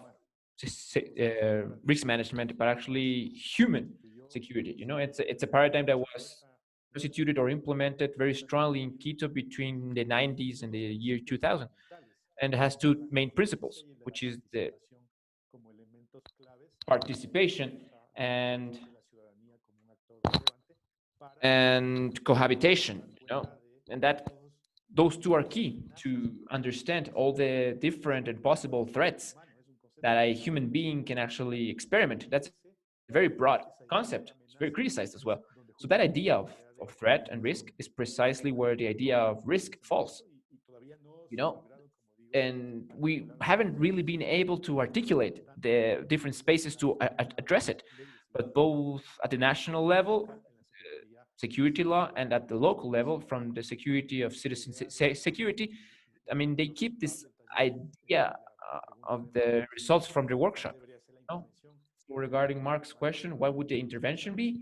risk management, but actually human security. It's a paradigm that was constituted or implemented very strongly in Quito between the 90s and the year 2000. And it has two main principles, which is the participation and cohabitation, and that those two are key to understand all the different and possible threats that a human being can actually experiment. That's a very broad concept. It's very criticized as well. So that idea of threat and risk is precisely where the idea of risk falls, you know? And we haven't really been able to articulate the different spaces to address it, but both at the national level, security law, and at the local level, from the security of citizen security, I mean, they keep this idea of the results from the workshop. No? So regarding Mark's question, what would the intervention be?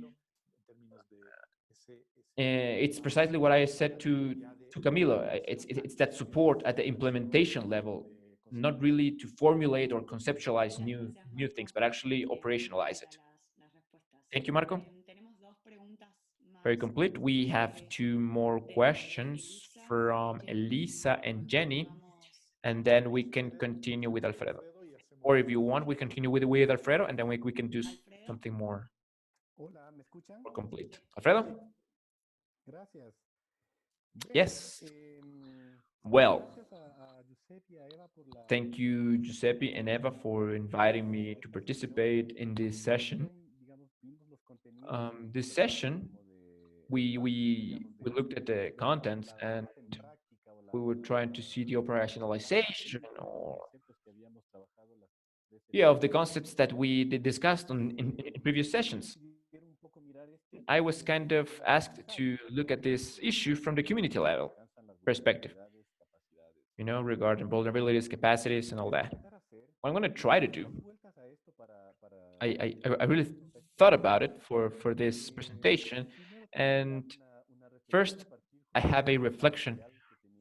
It's precisely what I said to Camilo. It's that support at the implementation level, not really to formulate or conceptualize new things, but actually operationalize it. Thank you, Marco. Very complete. We have two more questions from Elisa and Jenny, and then we can continue with Alfredo. Or if you want, we continue with Alfredo, and then we can do something more complete. Alfredo? Yes. Well, thank you, Giuseppe and Eva, for inviting me to participate in this session. This session, we looked at the contents and we were trying to see the operationalization of the concepts that we discussed in previous sessions. I was kind of asked to look at this issue from the community level perspective, regarding vulnerabilities, capacities, and all that. What I'm going to try to do, I really thought about it for this presentation, and first I have a reflection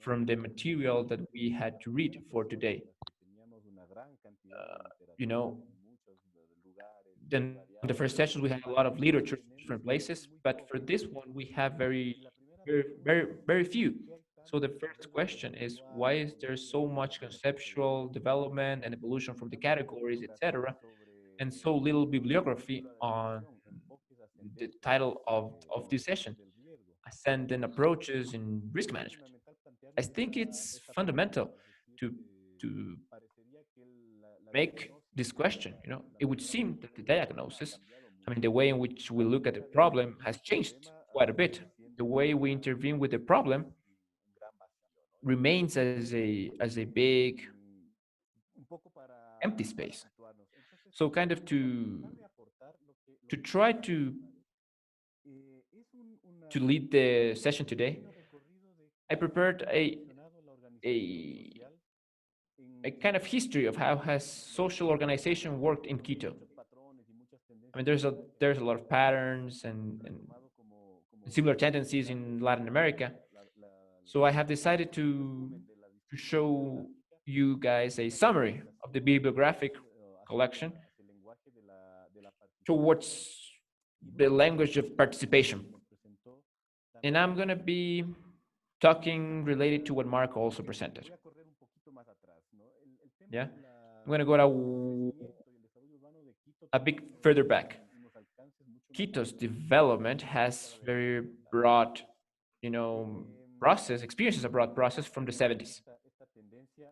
from the material that we had to read for today. Then in the first sessions we had a lot of literature in different places, but for this one we have very few. So the first question is, why is there so much conceptual development and evolution from the categories, etc., and so little bibliography on the title of this session, Ascendant Approaches in Risk Management? I think it's fundamental to make this question. It would seem that the diagnosis, the way in which we look at the problem has changed quite a bit. The way we intervene with the problem remains as a big empty space. So kind of to try to lead the session today, I prepared a kind of history of how has social organization worked in Quito. There's a lot of patterns and similar tendencies in Latin America. So I have decided to show you guys a summary of the bibliographic collection towards the language of participation. And I'm going to be talking related to what Marco also presented. Yeah, I'm going to go a bit further back. Quito's development has very broad, experiences a broad process from the 70s.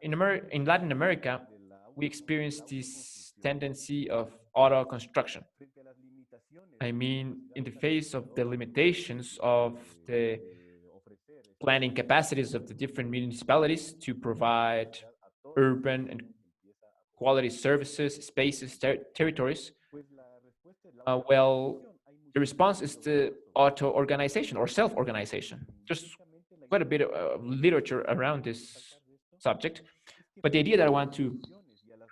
In Latin America, we experienced this tendency of auto construction. In the face of the limitations of the planning capacities of the different municipalities to provide urban and quality services, spaces, territories, the response is the auto-organization or self-organization. There's quite a bit of literature around this subject, but the idea that I want to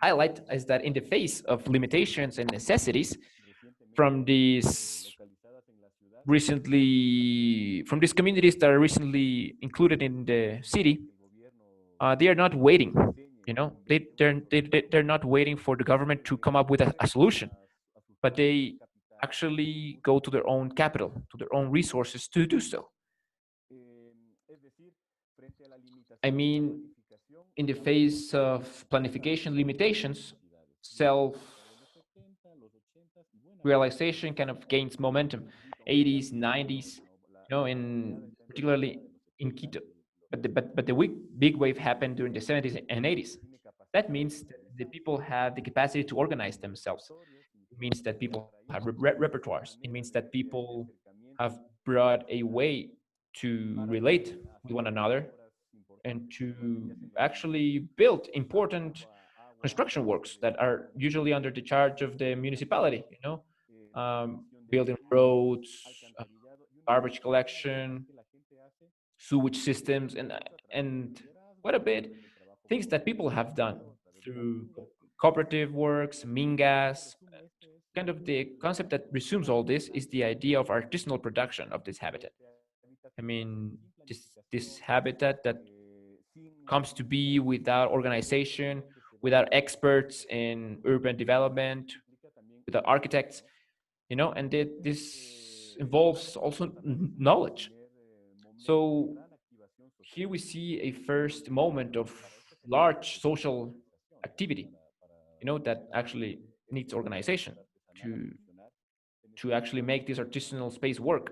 highlight is that in the face of limitations and necessities from these communities that are recently included in the city, they are not waiting. They're not waiting for the government to come up with a solution, but they actually go to their own capital, to their own resources to do so. In the face of planification limitations, self-realization kind of gains momentum. 80s, 90s, particularly in Quito. But the big wave happened during the 70s and 80s. That means the people have the capacity to organize themselves. It means that people have repertoires. It means that people have brought a way to relate with one another and to actually build important construction works that are usually under the charge of the municipality, building roads, garbage collection, sewage systems, and quite a bit things that people have done through cooperative works, mingas. Kind of the concept that resumes all this is the idea of artisanal production of this habitat. I mean, this habitat that comes to be without organization, without experts in urban development, without architects, and this involves also knowledge. So here we see a first moment of large social activity, that actually needs organization to actually make this artisanal space work.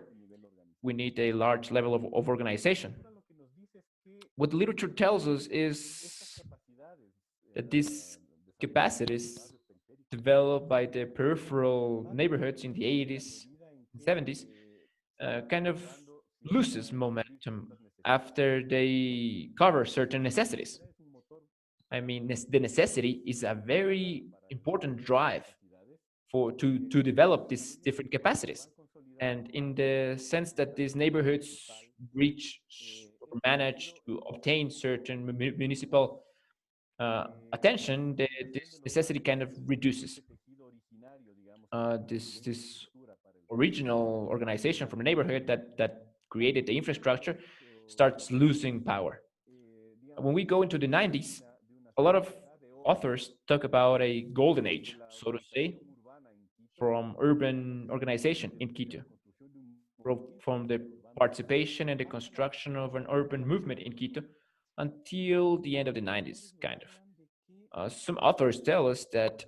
We need a large level of organization. What the literature tells us is that these capacities developed by the peripheral neighborhoods in the 80s and 70s kind of loses momentum after they cover certain necessities. I mean, the necessity is a very important drive to develop these different capacities. And in the sense that these neighborhoods reach or manage to obtain certain municipal attention, this necessity kind of reduces. This original organization from a neighborhood that created the infrastructure starts losing power. When we go into the 90s, a lot of authors talk about a golden age, so to say, from urban organization in Quito, from the participation and the construction of an urban movement in Quito until the end of the 90s, kind of. Some authors tell us that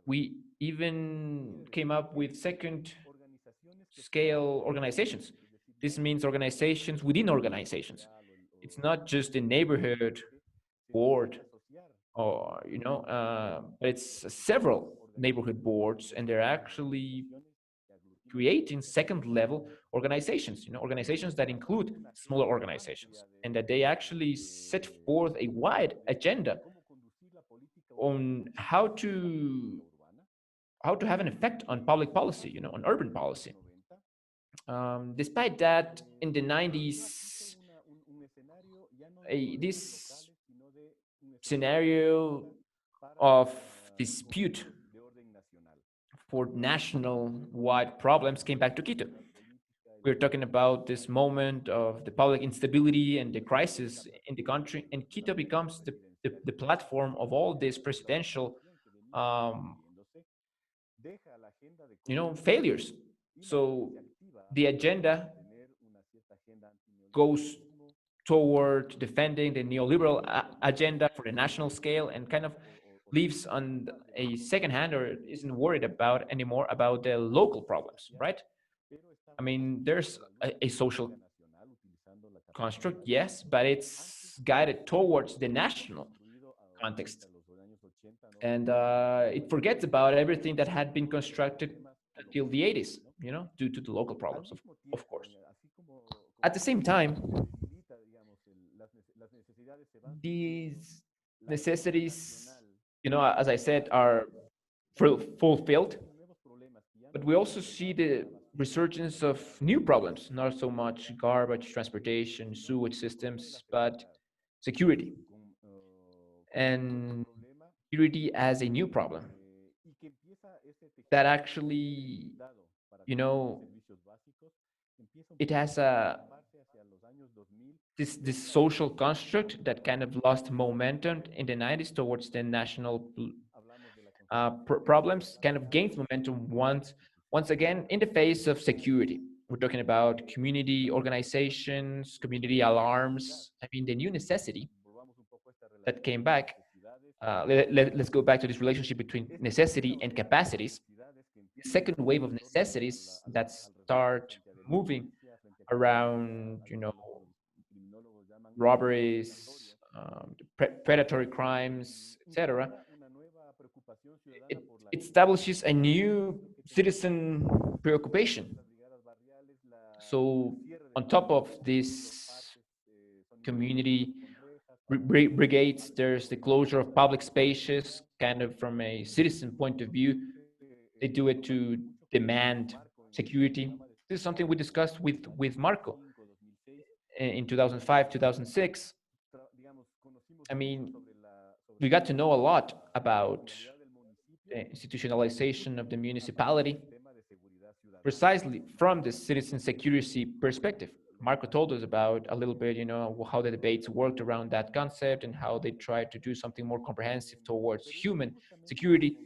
we even came up with second scale organizations. This means organizations within organizations. It's not just a neighborhood board, or it's several neighborhood boards, and they're actually creating second level organizations, organizations that include smaller organizations, and that they actually set forth a wide agenda on how to have an effect on public policy, on urban policy. Despite that, in the 90s, this scenario of dispute for national-wide problems came back to Quito. We're talking about this moment of the public instability and the crisis in the country, and Quito becomes the platform of all these presidential failures. So the agenda goes toward defending the neoliberal agenda for the national scale, and kind of leaves on a second hand, or isn't worried about anymore about the local problems, right? I mean, there's a social construct, yes, but it's guided towards the national context. And it forgets about everything that had been constructed until the 80s, due to the local problems, of course. At the same time, these necessities, as I said, are fulfilled, but we also see the resurgence of new problems, not so much garbage, transportation, sewage systems, but security. And security as a new problem that actually, it has this social construct that kind of lost momentum in the 90s towards the national problems, kind of gains momentum once again in the face of security. We're talking about community organizations, community alarms. I mean, the new necessity that came back. Let's go back to this relationship between necessity and capacities. The second wave of necessities that start moving around, robberies, predatory crimes, etc. It establishes a new citizen preoccupation. So on top of this community brigades, there's the closure of public spaces, kind of from a citizen point of view. They do it to demand security. This is something we discussed with Marco in 2005, 2006. I mean, we got to know a lot about the institutionalization of the municipality precisely from the citizen security perspective. Marco told us about a little bit, how the debates worked around that concept and how they tried to do something more comprehensive towards human security.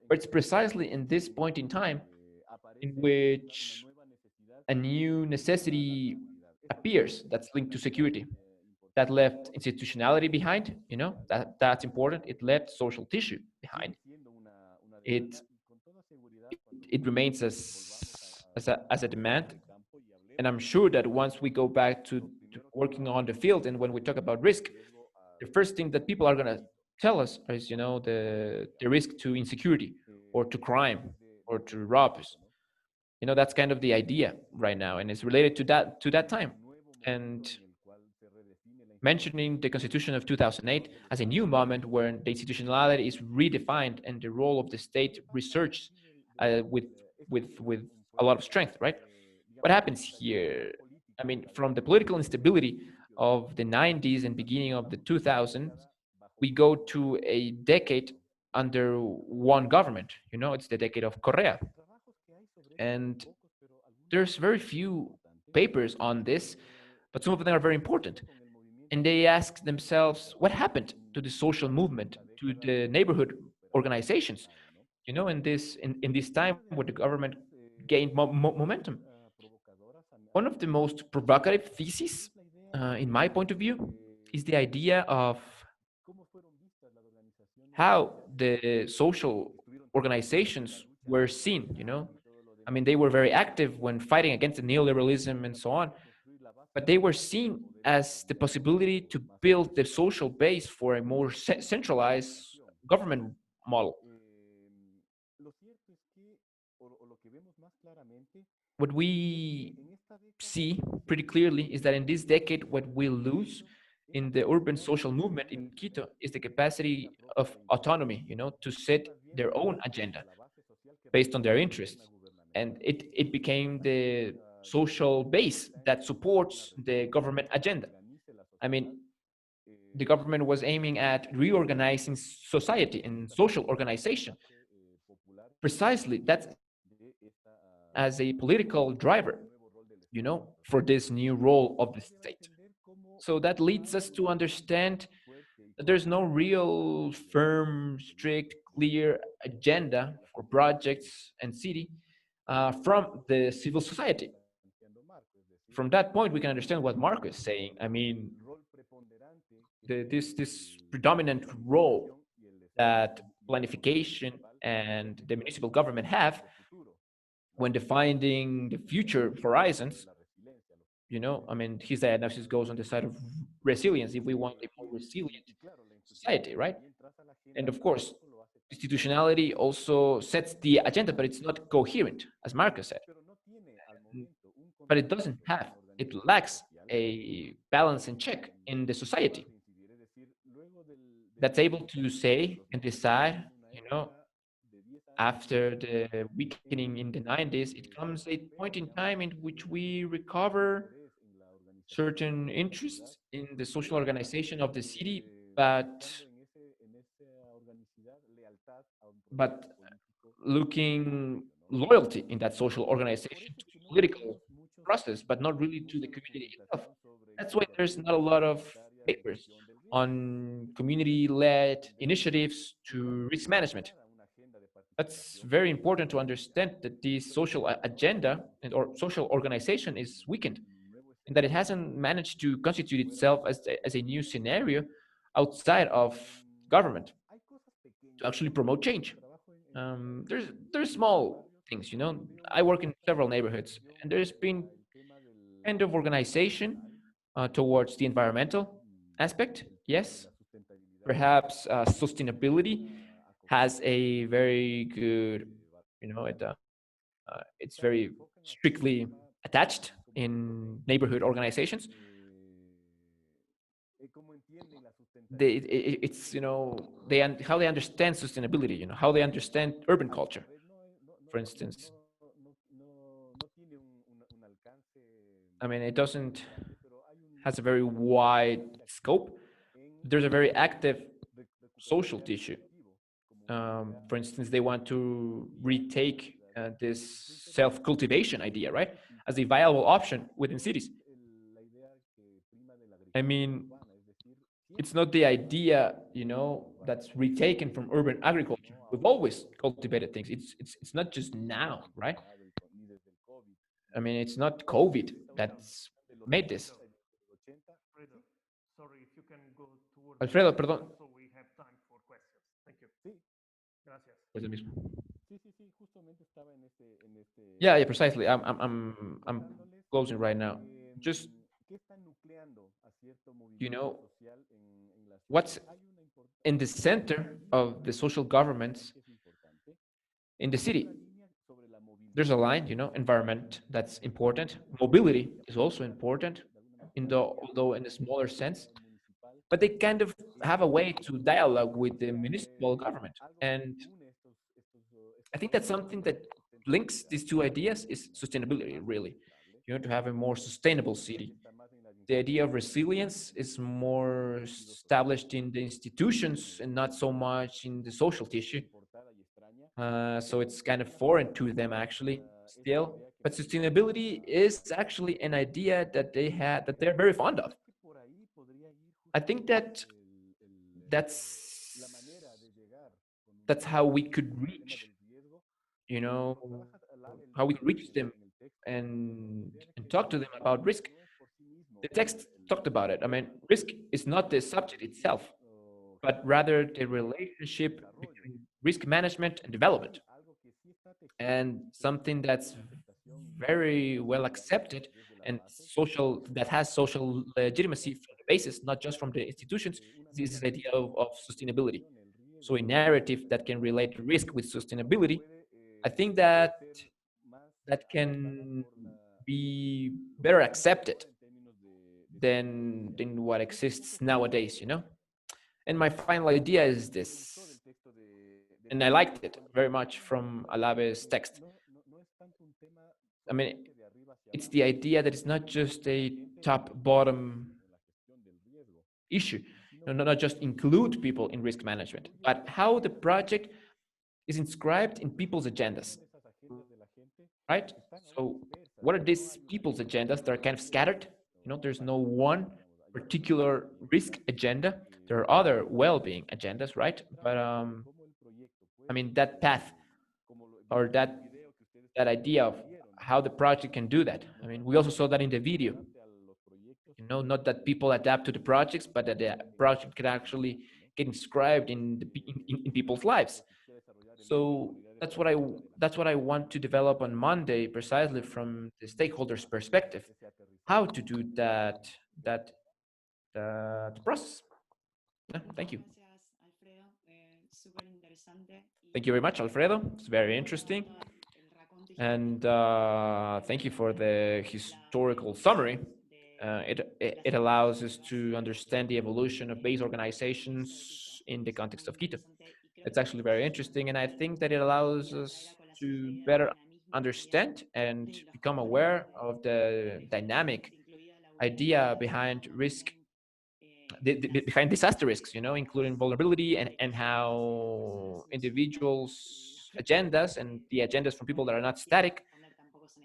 But it's precisely in this point in time in which a new necessity appears that's linked to security. That left institutionality behind, that's important. It left social tissue behind. It remains as a demand. And I'm sure that once we go back to working on the field and when we talk about risk, the first thing that people are going to tell us is, the risk to insecurity or to crime or to robbers. That's kind of the idea right now, and it's related to that time. And mentioning the Constitution of 2008 as a new moment where the institutionality is redefined and the role of the state researched with a lot of strength, right? What happens here? I mean, from the political instability of the 90s and beginning of the 2000s, we go to a decade under one government. It's the decade of Correa. And there's very few papers on this, but some of them are very important. And they ask themselves, what happened to the social movement, to the neighborhood organizations, in this time where the government gained momentum? One of the most provocative theses, in my point of view, is the idea of how the social organizations were seen, I mean, they were very active when fighting against the neoliberalism and so on, but they were seen as the possibility to build the social base for a more centralized government model. What we see pretty clearly is that in this decade, what we lose in the urban social movement in Quito is the capacity of autonomy, to set their own agenda based on their interests. And it became the social base that supports the government agenda. I mean, the government was aiming at reorganizing society and social organization. Precisely, that's as a political driver, for this new role of the state. So that leads us to understand that there's no real firm, strict, clear agenda for projects and city from the civil society. From that point, we can understand what Marco is saying. I mean, this predominant role that planification and the municipal government have when defining the future horizons, I mean, his diagnosis goes on the side of resilience, if we want a more resilient society, right? And of course, institutionality also sets the agenda, but it's not coherent, as Marcus said. But it lacks a balance and check in the society that's able to say and decide, after the weakening in the 90s, it comes a point in time in which we recover certain interests in the social organization of the city, but looking loyalty in that social organization to the political process, but not really to the community itself. That's why there's not a lot of papers on community-led initiatives to risk management. That's very important to understand that the social agenda or social organization is weakened and that it hasn't managed to constitute itself as a new scenario outside of government to actually promote change. There's small things, I work in several neighborhoods and there's been kind of organization towards the environmental aspect yes, perhaps sustainability has a very good, it's very strictly attached in neighborhood organizations. It's how they understand sustainability, how they understand urban culture, for instance. I mean, it doesn't has a very wide scope. There's a very active social tissue. For instance, they want to retake this self-cultivation idea, right, as a viable option within cities. I mean, it's not the idea, that's retaken from urban agriculture. We've always cultivated things. It's not just now, right? I mean, it's not COVID that's made this. Sorry, if you can go towards Alfredo, perdón. so we have time for questions. Thank you. Gracias. Pues el mismo. Yeah, Yeah, precisely. I'm closing right now. Just, what's in the center of the social governments in the city? There's a line, environment, that's important. Mobility is also important, although in a smaller sense. But they kind of have a way to dialogue with the municipal government. And I think that's something that links these two ideas is sustainability, really. To have a more sustainable city. The idea of resilience is more established in the institutions and not so much in the social tissue. So it's kind of foreign to them, actually, still. But sustainability is actually an idea that they're very fond of. I think that's how we could reach, how we could reach them and talk to them about risk. The text talked about it. I mean, risk is not the subject itself, but rather the relationship between risk management and development. And something that's very well accepted and that has social legitimacy from the basis, not just from the institutions, is this idea of sustainability. So a narrative that can relate risk with sustainability, I think that can be better accepted than what exists nowadays, And my final idea is this, and I liked it very much from Alave's text. I mean, it's the idea that it's not just a top-bottom issue, not just include people in risk management, but how the project is inscribed in people's agendas, right? So what are these people's agendas that are kind of scattered? There's no one particular risk agenda. There are other well-being agendas, right? But I mean, that path or that idea of how the project can do that. I mean, we also saw that in the video. Not that people adapt to the projects, but that the project can actually get inscribed in people's lives. So that's what I want to develop on Monday, precisely from the stakeholders' perspective, how to do that process. Yeah, thank you. Thank you very much, Alfredo. It's very interesting. And thank you for the historical summary. It allows us to understand the evolution of base organizations in the context of Quito. It's actually very interesting, and I think that it allows us to better understand and become aware of the dynamic idea behind risk, behind disaster risks, including vulnerability and how individuals' agendas and the agendas from people that are not static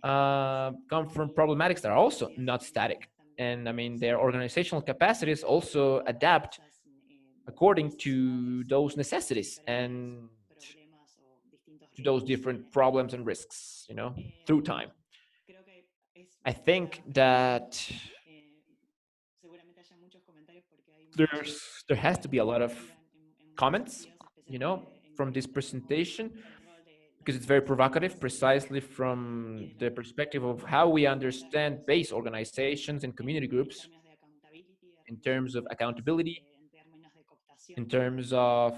come from problematics that are also not static. And I mean, their organizational capacities also adapt according to those necessities and to those different problems and risks, through time. I think that there has to be a lot of comments, from this presentation, because it's very provocative, precisely from the perspective of how we understand base organizations and community groups in terms of accountability in terms of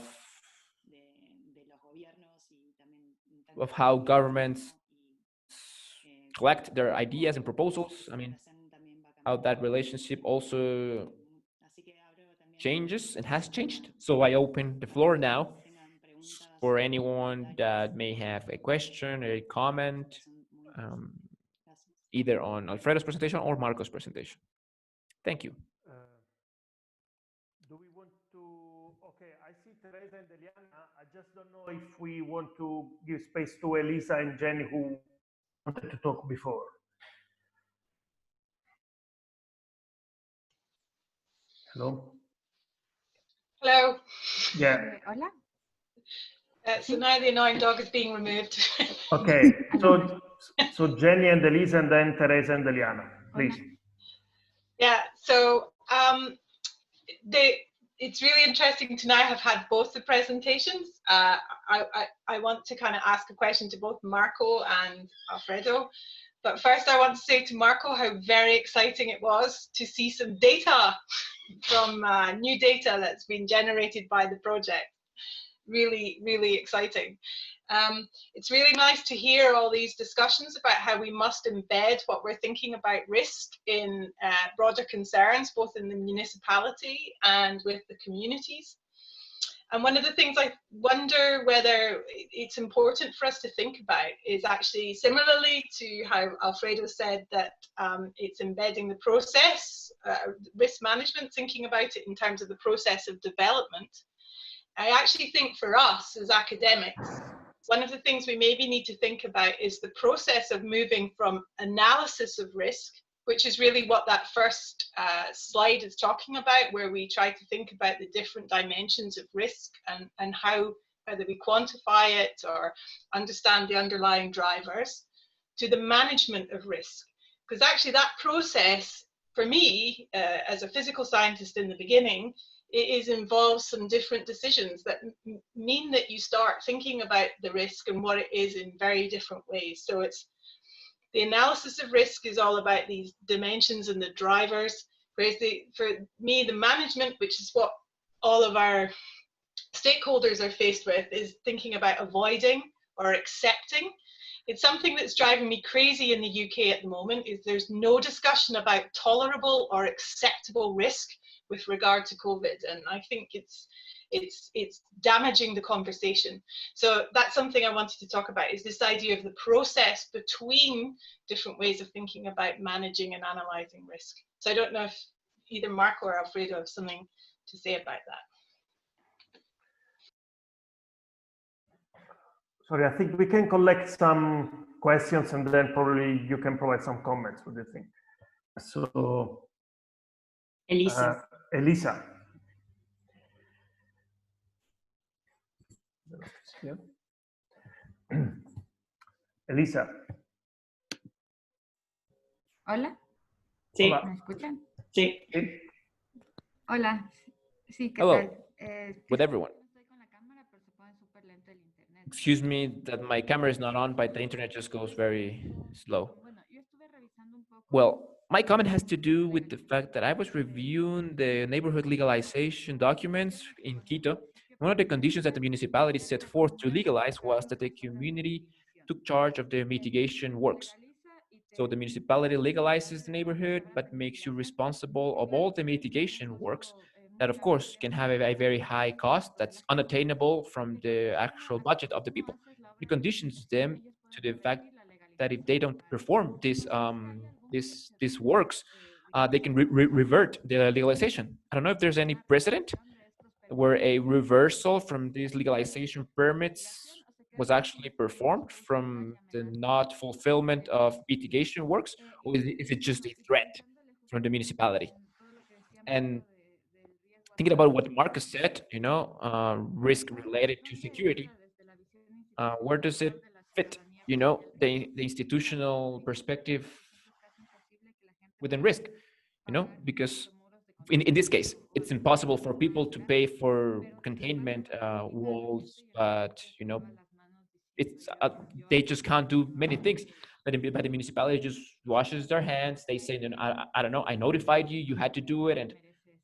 how governments collect their ideas and proposals. I mean, how that relationship also changes and has changed. So I open the floor now for anyone that may have a question or a comment, either on Alfredo's presentation or Marco's presentation. Thank you. Do we want to, okay, I see Teresa and Eliana. I just don't know if we want to give space to Elisa and Jenny who wanted to talk before. Hello? Hello. Yeah. Hola. So now the annoying dog is being removed. Okay, so Jenny and Elisa and then Teresa and Eliana, please. Yeah, so it's really interesting to now have had both the presentations. I want to kind of ask a question to both Marco and Alfredo. But first I want to say to Marco how very exciting it was to see some data from new data that's been generated by the project. Really, really exciting. It's really nice to hear all these discussions about how we must embed what we're thinking about risk in broader concerns, both in the municipality and with the communities. And one of the things I wonder whether it's important for us to think about is actually similarly to how Alfredo said that it's embedding the process, risk management, thinking about it in terms of the process of development. I actually think for us as academics, one of the things we maybe need to think about is the process of moving from analysis of risk, which is really what that first slide is talking about, where we try to think about the different dimensions of risk and how, whether we quantify it or understand the underlying drivers, to the management of risk. Because actually that process, for me, as a physical scientist in the beginning, it involves some different decisions that mean that you start thinking about the risk and what it is in very different ways. So it's the analysis of risk is all about these dimensions and the drivers, whereas for me, the management, which is what all of our stakeholders are faced with, is thinking about avoiding or accepting. It's something that's driving me crazy in the UK at the moment, is there's no discussion about tolerable or acceptable risk with regard to COVID, and I think it's damaging the conversation. So that's something I wanted to talk about, is this idea of the process between different ways of thinking about managing and analysing risk. So I don't know if either Marco or Alfredo have something to say about that. Sorry, I think we can collect some questions and then probably you can provide some comments. What do you think? So, Elisa. Elisa. Elisa. Hola. Sí. Hola. ¿Me escuchan? Sí. Hola. Sí, ¿qué Hello. tal? With everyone. Estoy con la cámara, pero se pone súper lento el internet. Excuse me that my camera is not on, but the internet just goes very slow. Bueno, yo estuve revisando un poco. Well, my comment has to do with the fact that I was reviewing the neighborhood legalization documents in Quito. One of the conditions that the municipality set forth to legalize was that the community took charge of the mitigation works. So the municipality legalizes the neighborhood, but makes you responsible of all the mitigation works that, of course, can have a very high cost that's unattainable from the actual budget of the people. It conditions them to the fact that if they don't perform these works, they can revert the legalization. I don't know if there's any precedent where a reversal from these legalization permits was actually performed from the not fulfillment of mitigation works, or is it just a threat from the municipality? And thinking about what Marcus said, risk related to security, where does it fit? The institutional perspective within risk, because in this case, it's impossible for people to pay for containment walls, but it's they just can't do many things. But the municipality just washes their hands. They say, I don't know, I notified you, you had to do it, and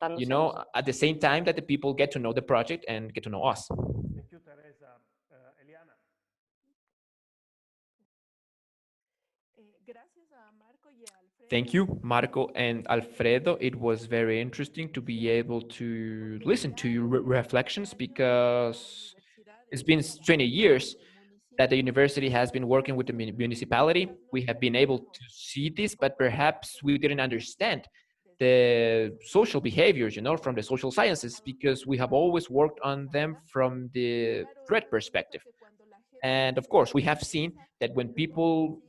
adaptándose. you know, at the same time that the people get to know the project and get to know us. Thank you, Teresa. Eliana. Thank you, Marco and Alfredo. It was very interesting to be able to listen to your reflections, because it's been 20 years that the university has been working with the municipality. We have been able to see this, but perhaps we didn't understand the social behaviors, you know, from the social sciences, because we have always worked on them from the threat perspective. And of course, we have seen that when people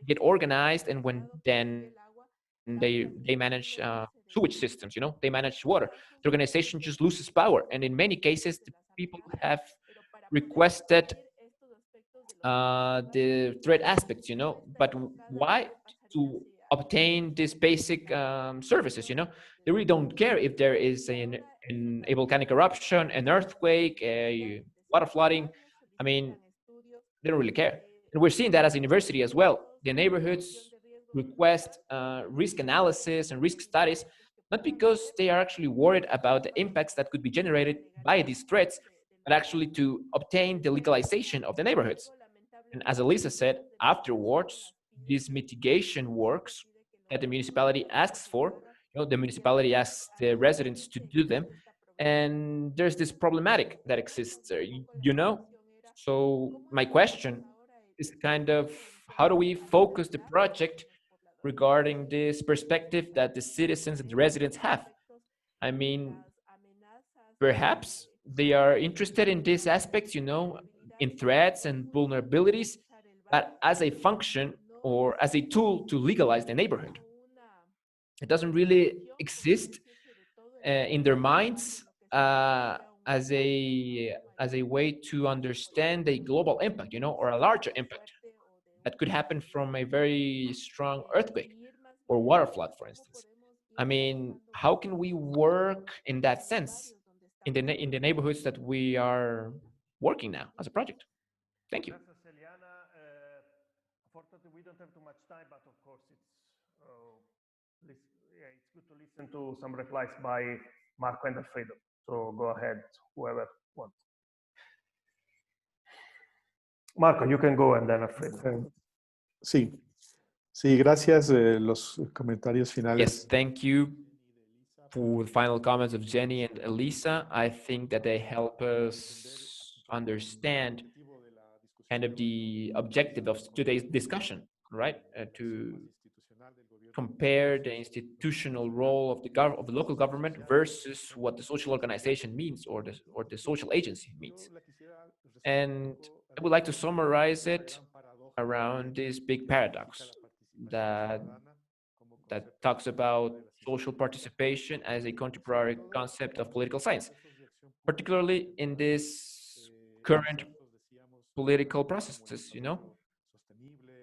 get organized and when then they manage sewage systems, you know, they manage water, the organization just loses power. And in many cases, the people have requested the threat aspects, you know, but why? To obtain these basic services, you know. They really don't care if there is a volcanic eruption, an earthquake, a water flooding. I mean, they don't really care. And we're seeing that as a university as well. The neighborhoods request risk analysis and risk studies, not because they are actually worried about the impacts that could be generated by these threats, but actually to obtain the legalization of the neighborhoods. And as Elisa said, afterwards, these mitigation works that the municipality asks for, you know, the municipality asks the residents to do them. And there's this problematic that exists there, you know? So my question is kind of, how do we focus the project regarding this perspective that the citizens and the residents have? I mean, perhaps they are interested in these aspects, you know, in threats and vulnerabilities, but as a function or as a tool to legalize the neighborhood. It doesn't really exist in their minds as a way to understand a global impact, you know, or a larger impact that could happen from a very strong earthquake or water flood, for instance. I mean, how can we work in that sense in the neighborhoods that we are working now as a project? Thank you. Gracias, Eliana. Unfortunately, we don't have too much time, but of course, it's good to listen to some replies by Marco and Alfredo. So go ahead, whoever wants. Marco, you can go and then Alfredo. Sí, sí, gracias. Los comentarios finales. Yes, thank you for the final comments of Jenny and Elisa. I think that they help us understand kind of the objective of today's discussion, right? To compare the institutional role of the local government versus what the social organization means or the social agency means. And I would like to summarize it around this big paradox that talks about social participation as a contemporary concept of political science, particularly in this current political processes, you know,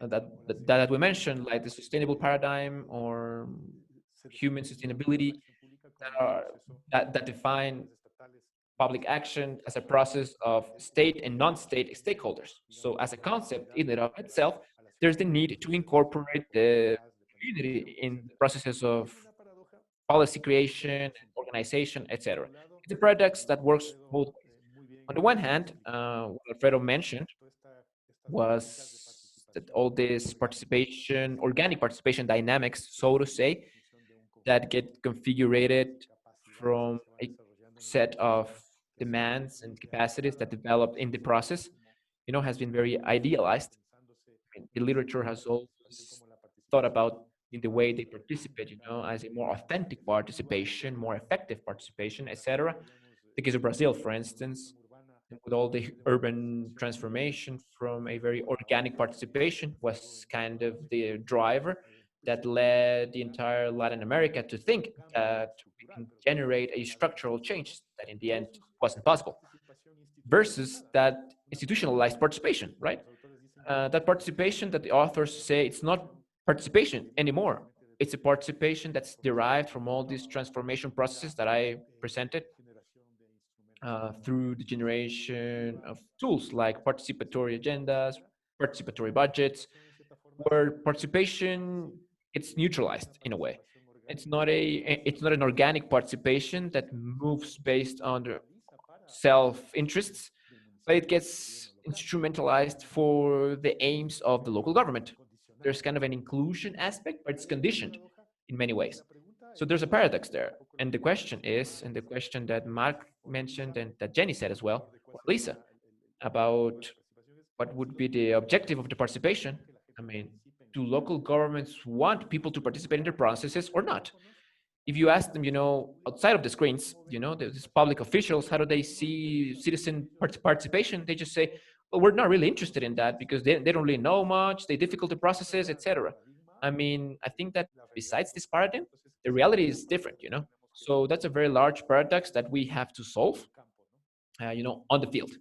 that we mentioned, like the sustainable paradigm or human sustainability, that define public action as a process of state and non-state stakeholders. So as a concept in and of itself, there's the need to incorporate the community in the processes of policy creation, organization, etc. It's a paradox that works both ways. On the one hand, what Alfredo mentioned was that all this participation, organic participation dynamics, so to say, that get configured from a set of demands and capacities that developed in the process, you know, has been very idealized. I mean, the literature has always thought about in the way they participate, you know, as a more authentic participation, more effective participation, etc. The case of Brazil, for instance, with all the urban transformation from a very organic participation was kind of the driver that led the entire Latin America to think that we can generate a structural change that in the end wasn't possible, versus that institutionalized participation, right? That participation that the authors say it's not participation anymore. It's a participation that's derived from all these transformation processes that I presented through the generation of tools like participatory agendas, participatory budgets, where participation it's neutralized in a way. It's not an organic participation that moves based on the self-interests, but it gets instrumentalized for the aims of the local government. There's kind of an inclusion aspect, but it's conditioned in many ways. So there's a paradox there. And the question is, and the question that Mark mentioned and that Jenny said as well, or Lisa, about what would be the objective of the participation. I mean, do local governments want people to participate in their processes or not? if you ask them, outside of the screens, these public officials, how do they see citizen participation? They just say, well, we're not really interested in that because they don't really know much, they're difficult to processes, etc. I mean, I think that besides this paradigm, the reality is different, So that's a very large paradox that we have to solve, on the field.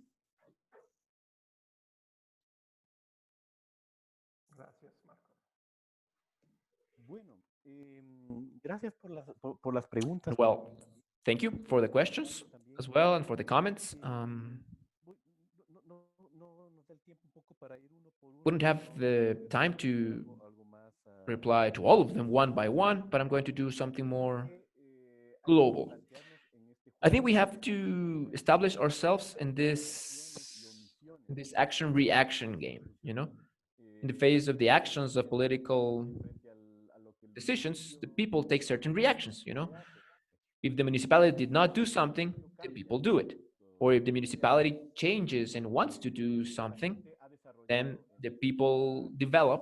Well, thank you for the questions as well and for the comments. Wouldn't have the time to reply to all of them one by one, but I'm going to do something more global. I think we have to establish ourselves in this action-reaction game, In the face of the actions of political decisions, the people take certain reactions, If the municipality did not do something, the people do it. Or if the municipality changes and wants to do something, then the people develop,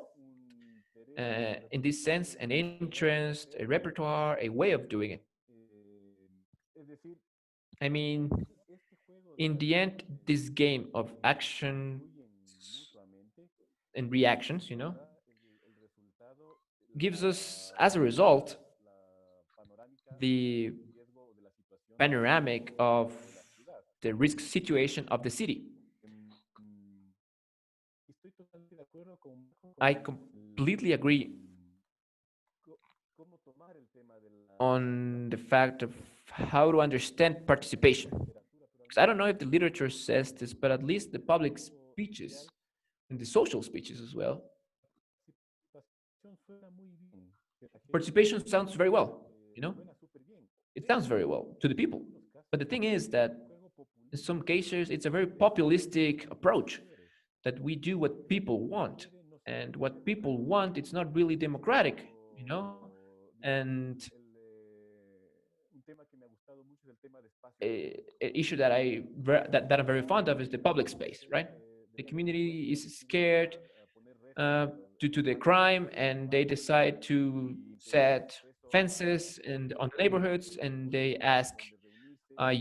in this sense, an interest, a repertoire, a way of doing it. I mean, in the end, this game of action and reactions, gives us, as a result, the panoramic of the risk situation of the city. I completely agree on the fact of how to understand participation. Because I don't know if the literature says this, but at least the public speeches and the social speeches as well, participation sounds very well, It sounds very well to the people. But the thing is that in some cases, it's a very populistic approach that we do what people want. And what people want, it's not really democratic, And an issue that I'm very fond of is the public space, right? The community is scared due to the crime, and they decide to set fences on the neighborhoods, and they ask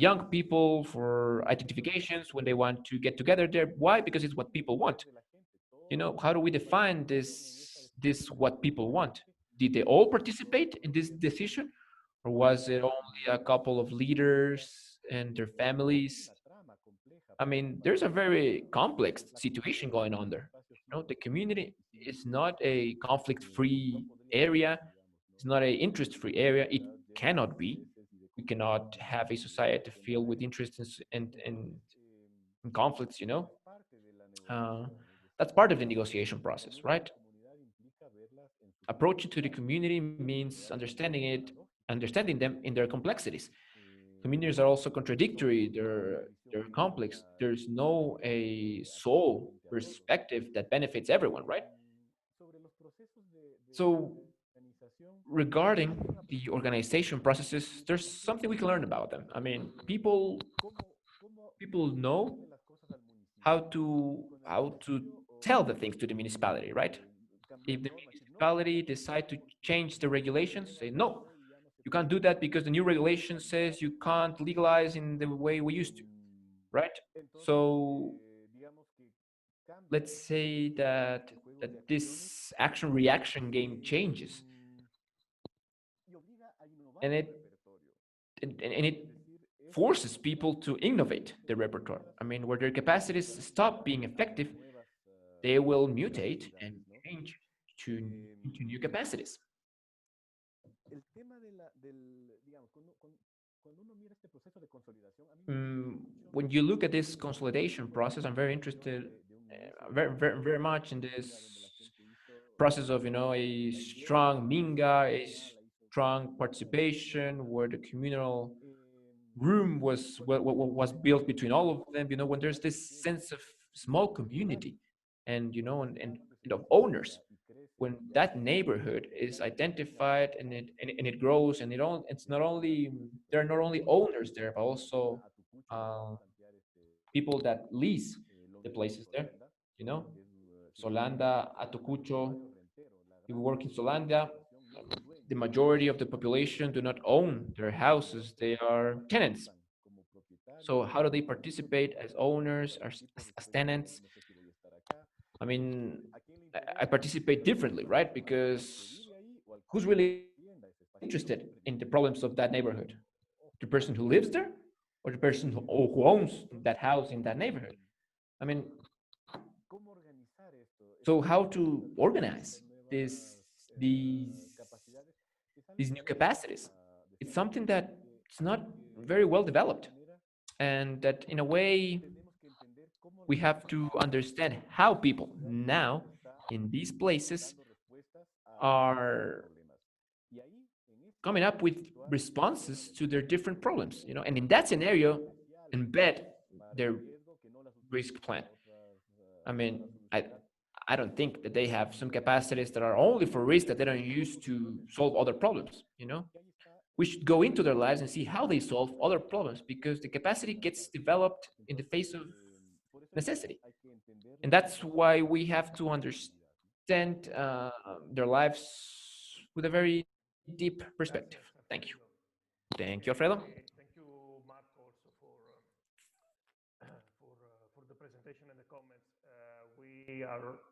young people for identifications when they want to get together there. Why? Because it's what people want. How do we define this what people want? Did they all participate in this decision, or was it only a couple of leaders and their families? I mean, there's a very complex situation going on there. The community is not a conflict-free area. It's not an interest-free area. It cannot be. We cannot have a society filled with interests and conflicts, That's part of the negotiation process, right? Approaching to the community means understanding them in their complexities. Communities are also contradictory, they're complex. There's no a sole perspective that benefits everyone, right? So regarding the organization processes, there's something we can learn about them. I mean, people know how to tell the things to the municipality, right? If the municipality decide to change the regulations, say no, you can't do that because the new regulation says you can't legalize in the way we used to, right? So let's say that this action reaction game changes, and it forces people to innovate their repertoire. I mean, where their capacities stop being effective, they will mutate and change into new capacities. When you look at this consolidation process, I'm very interested, very much in this process of a strong minga, a strong participation, where the communal room was built between all of them. When there's this sense of small community, and and of owners, when that neighborhood is identified and it grows, and it's not only there are not only owners there, but also people that lease the places there. Solanda, Atocucho. If we work in Solanda, the majority of the population do not own their houses, they are tenants. So how do they participate as owners, as tenants? I mean, I participate differently, right? Because who's really interested in the problems of that neighborhood? The person who lives there or the person who owns that house in that neighborhood? I mean, so how to organize these new capacities? It's something that it's not very well developed, and that in a way we have to understand how people now in these places are coming up with responses to their different problems, you know, and in that scenario embed their risk plan. I mean, I don't think that they have some capacities that are only for risk that they don't use to solve other problems, you know. We should go into their lives and see how they solve other problems, because the capacity gets developed in the face of necessity. And that's why we have to understand their lives with a very deep perspective. Thank you. Thank you, Alfredo. Thank you, Mark, also for the presentation and the comments.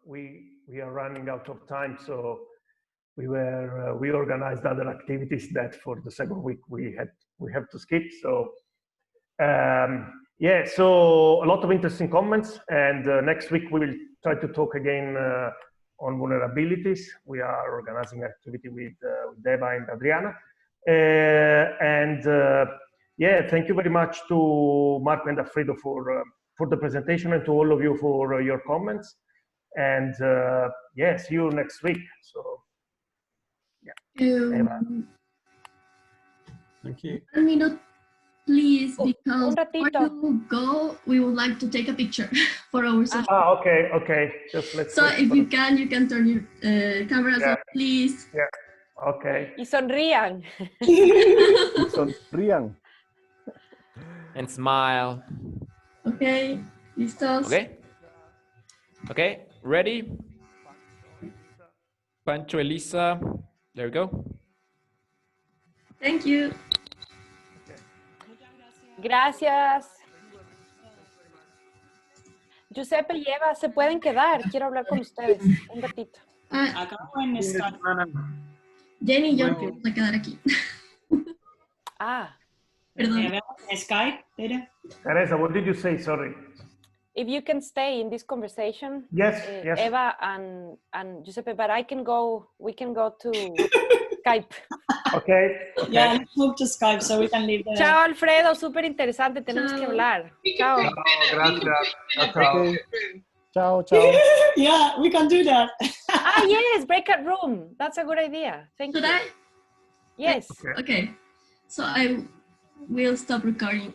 We are running out of time, so we organized other activities that for the second week we have to skip. So yeah, so a lot of interesting comments, and next week we will try to talk again on vulnerabilities. We are organizing an activity with Deva and Adriana, and yeah, thank you very much to Marco and Alfredo for the presentation, and to all of you for your comments. And yeah, see you next week. So yeah. Thank you. 1 minute, please, because before you go, we would like to take a picture for our social. Ah, okay, okay. Just let's. So if you can turn your cameras on, please. Yeah. Okay. Y sonrían. Sonrían. And smile. Okay, listos. Okay. Okay, ready? Pancho, Elisa, there we go. Thank you. Gracias. Giuseppe y Eva, se pueden quedar. Quiero hablar con ustedes un ratito. Acabo en Skype. Jenny y yo nos vamos a quedar aquí. Perdón. Skype, Tere? Teresa, what did you say? Sorry. If you can stay in this conversation, yes, yes. Eva and Giuseppe, but we can go to Skype. Okay. Yeah, let's move to Skype so we can leave the... Chao, Alfredo, súper interesante, tenemos que hablar. Chao. Gracias. Chao, chao. Yeah, we can do that. Yes, breakout room. That's a good idea. Thank you. Should I? Yes. Okay. So I will stop recording.